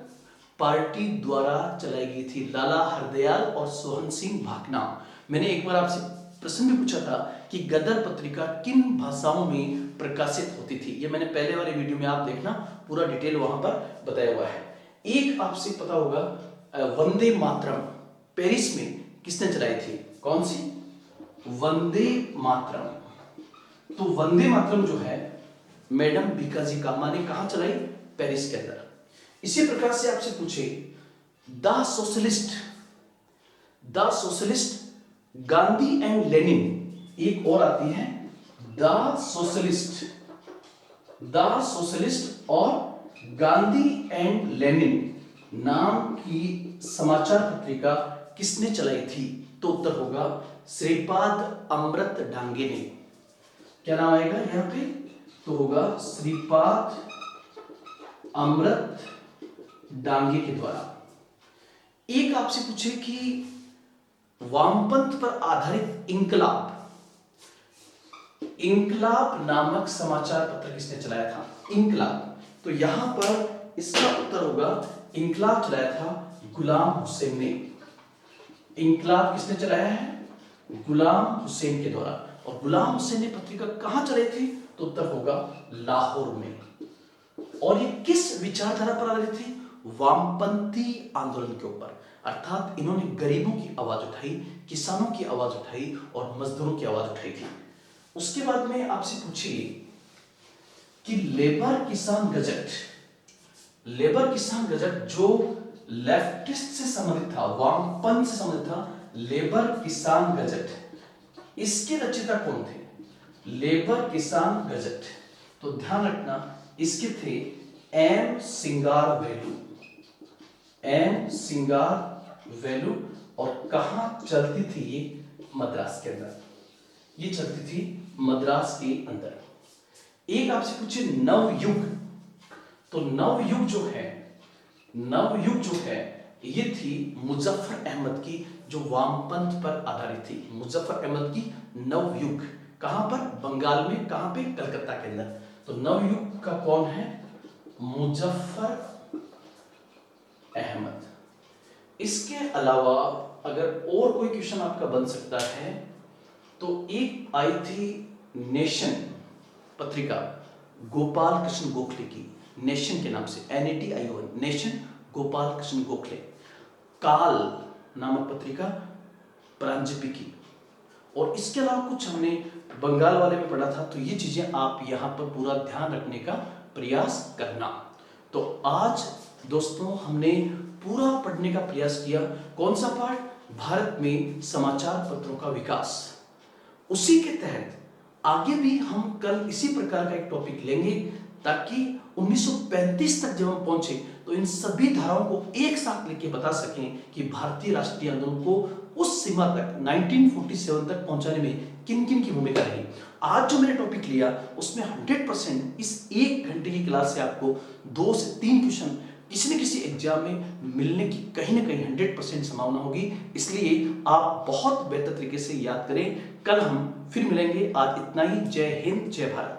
पार्टी द्वारा चलाई गई थी, लाला हरदयाल और सोहन सिंह भाकना। मैंने एक बार आपसे प्रश्न भी पूछा था कि गदर पत्रिका किन भाषाओं में प्रकाशित होती थी। ये मैंने पहले वाले वीडियो में आप देखना, पूरा डिटेल वहां पर बताया हुआ है। एक आपसे पता होगा वंदे मातरम पेरिस में किसने चलाई थी, कौन सी, वंदे मातरम। तो वंदे मातरम जो है मैडम भीकाजी कामा ने कहां चलाई, पेरिस के अंदर। इसी प्रकार से आपसे पूछे the socialist Gandhi and Lenin, एक और आती है द सोशलिस्ट और गांधी एंड लेनिन नाम की समाचार पत्रिका किसने चलाई थी, तो उत्तर होगा श्रीपाद अमृत डांगे ने। क्या नाम आएगा यहां पे, तो होगा श्रीपाद अमृत डांगे के द्वारा। एक आपसे पूछे कि वामपंथ पर आधारित इंकलाब नामक समाचार पत्र किसने चलाया था, इंकलाब। तो यहां पर इसका उत्तर होगा इंकलाब चलाया था गुलाम हुसैन ने। इंकलाब किसने चलाया है, गुलाम हुसैन के द्वारा। और गुलाम हुसैन ने पत्रिका कहां चलाई थी, तो उत्तर होगा लाहौर में। और ये किस विचारधारा पर आधारित थी, वामपंथी आंदोलन के ऊपर। अर्थात इन्होंने गरीबों की आवाज उठाई, किसानों की आवाज उठाई और मजदूरों की आवाज उठाई थी। उसके बाद में आपसे पूछिए कि लेबर किसान गजट जो लेफ्टिस्ट से संबंधित था, वामपंथ से संबंधित था, लेबर किसान गजट, इसके रचयिता कौन थे, लेबर किसान गजट। तो ध्यान रखना इसके थे एम सिंगार वैल्यू। और कहां चलती थी ये, मद्रास के अंदर, ये चलती थी मद्रास के अंदर। एक आपसे पूछे नवयुग, तो नवयुग जो है ये थी मुजफ्फर अहमद की, जो वामपंथ पर आधारित थी। मुजफ्फर अहमद की नवयुग कहां पर, बंगाल में, कहां पे, कलकत्ता के अंदर। तो नवयुग का कौन है, मुजफ्फर अहमद। इसके अलावा अगर और कोई क्वेश्चन आपका बन सकता है तो एक आई थी नेशन पत्रिका गोपाल कृष्ण गोखले की, नेशन के नाम से, NATION, नेशन, गोपाल कृष्ण गोखले। काल नामक पत्रिका प्रांजपी की। और इसके अलावा कुछ हमने बंगाल वाले में पढ़ा था। तो ये चीजें आप यहां पर पूरा ध्यान रखने का प्रयास करना। तो आज दोस्तों हमने पूरा पढ़ने का प्रयास किया। कौन सा पार्ट, भारत में समाचार पत्रों का विकास। उसी के तहत आगे भी हम कल इसी प्रकार का एक टॉपिक लेंगे, ताकि 1935 तक जब हम पहुंचे तो इन सभी धाराओं को एक साथ लेके बता सकें कि भारतीय राष्ट्रीय आंदोलन को उस सीमा तक 1947 तक पहुंचाने में किन किन की भूमिका रही। आज जो मैंने टॉपिक लिया उसमें 100% इस 1 घंटे की क्लास से आपको 2 से 3 क्वेश्चन किसी न किसी एग्जाम में मिलने की कहीं ना कहीं 100% संभावना होगी। इसलिए आप बहुत बेहतर तरीके से याद करें। कल हम फिर मिलेंगे। आज इतना ही। जय हिंद, जय भारत।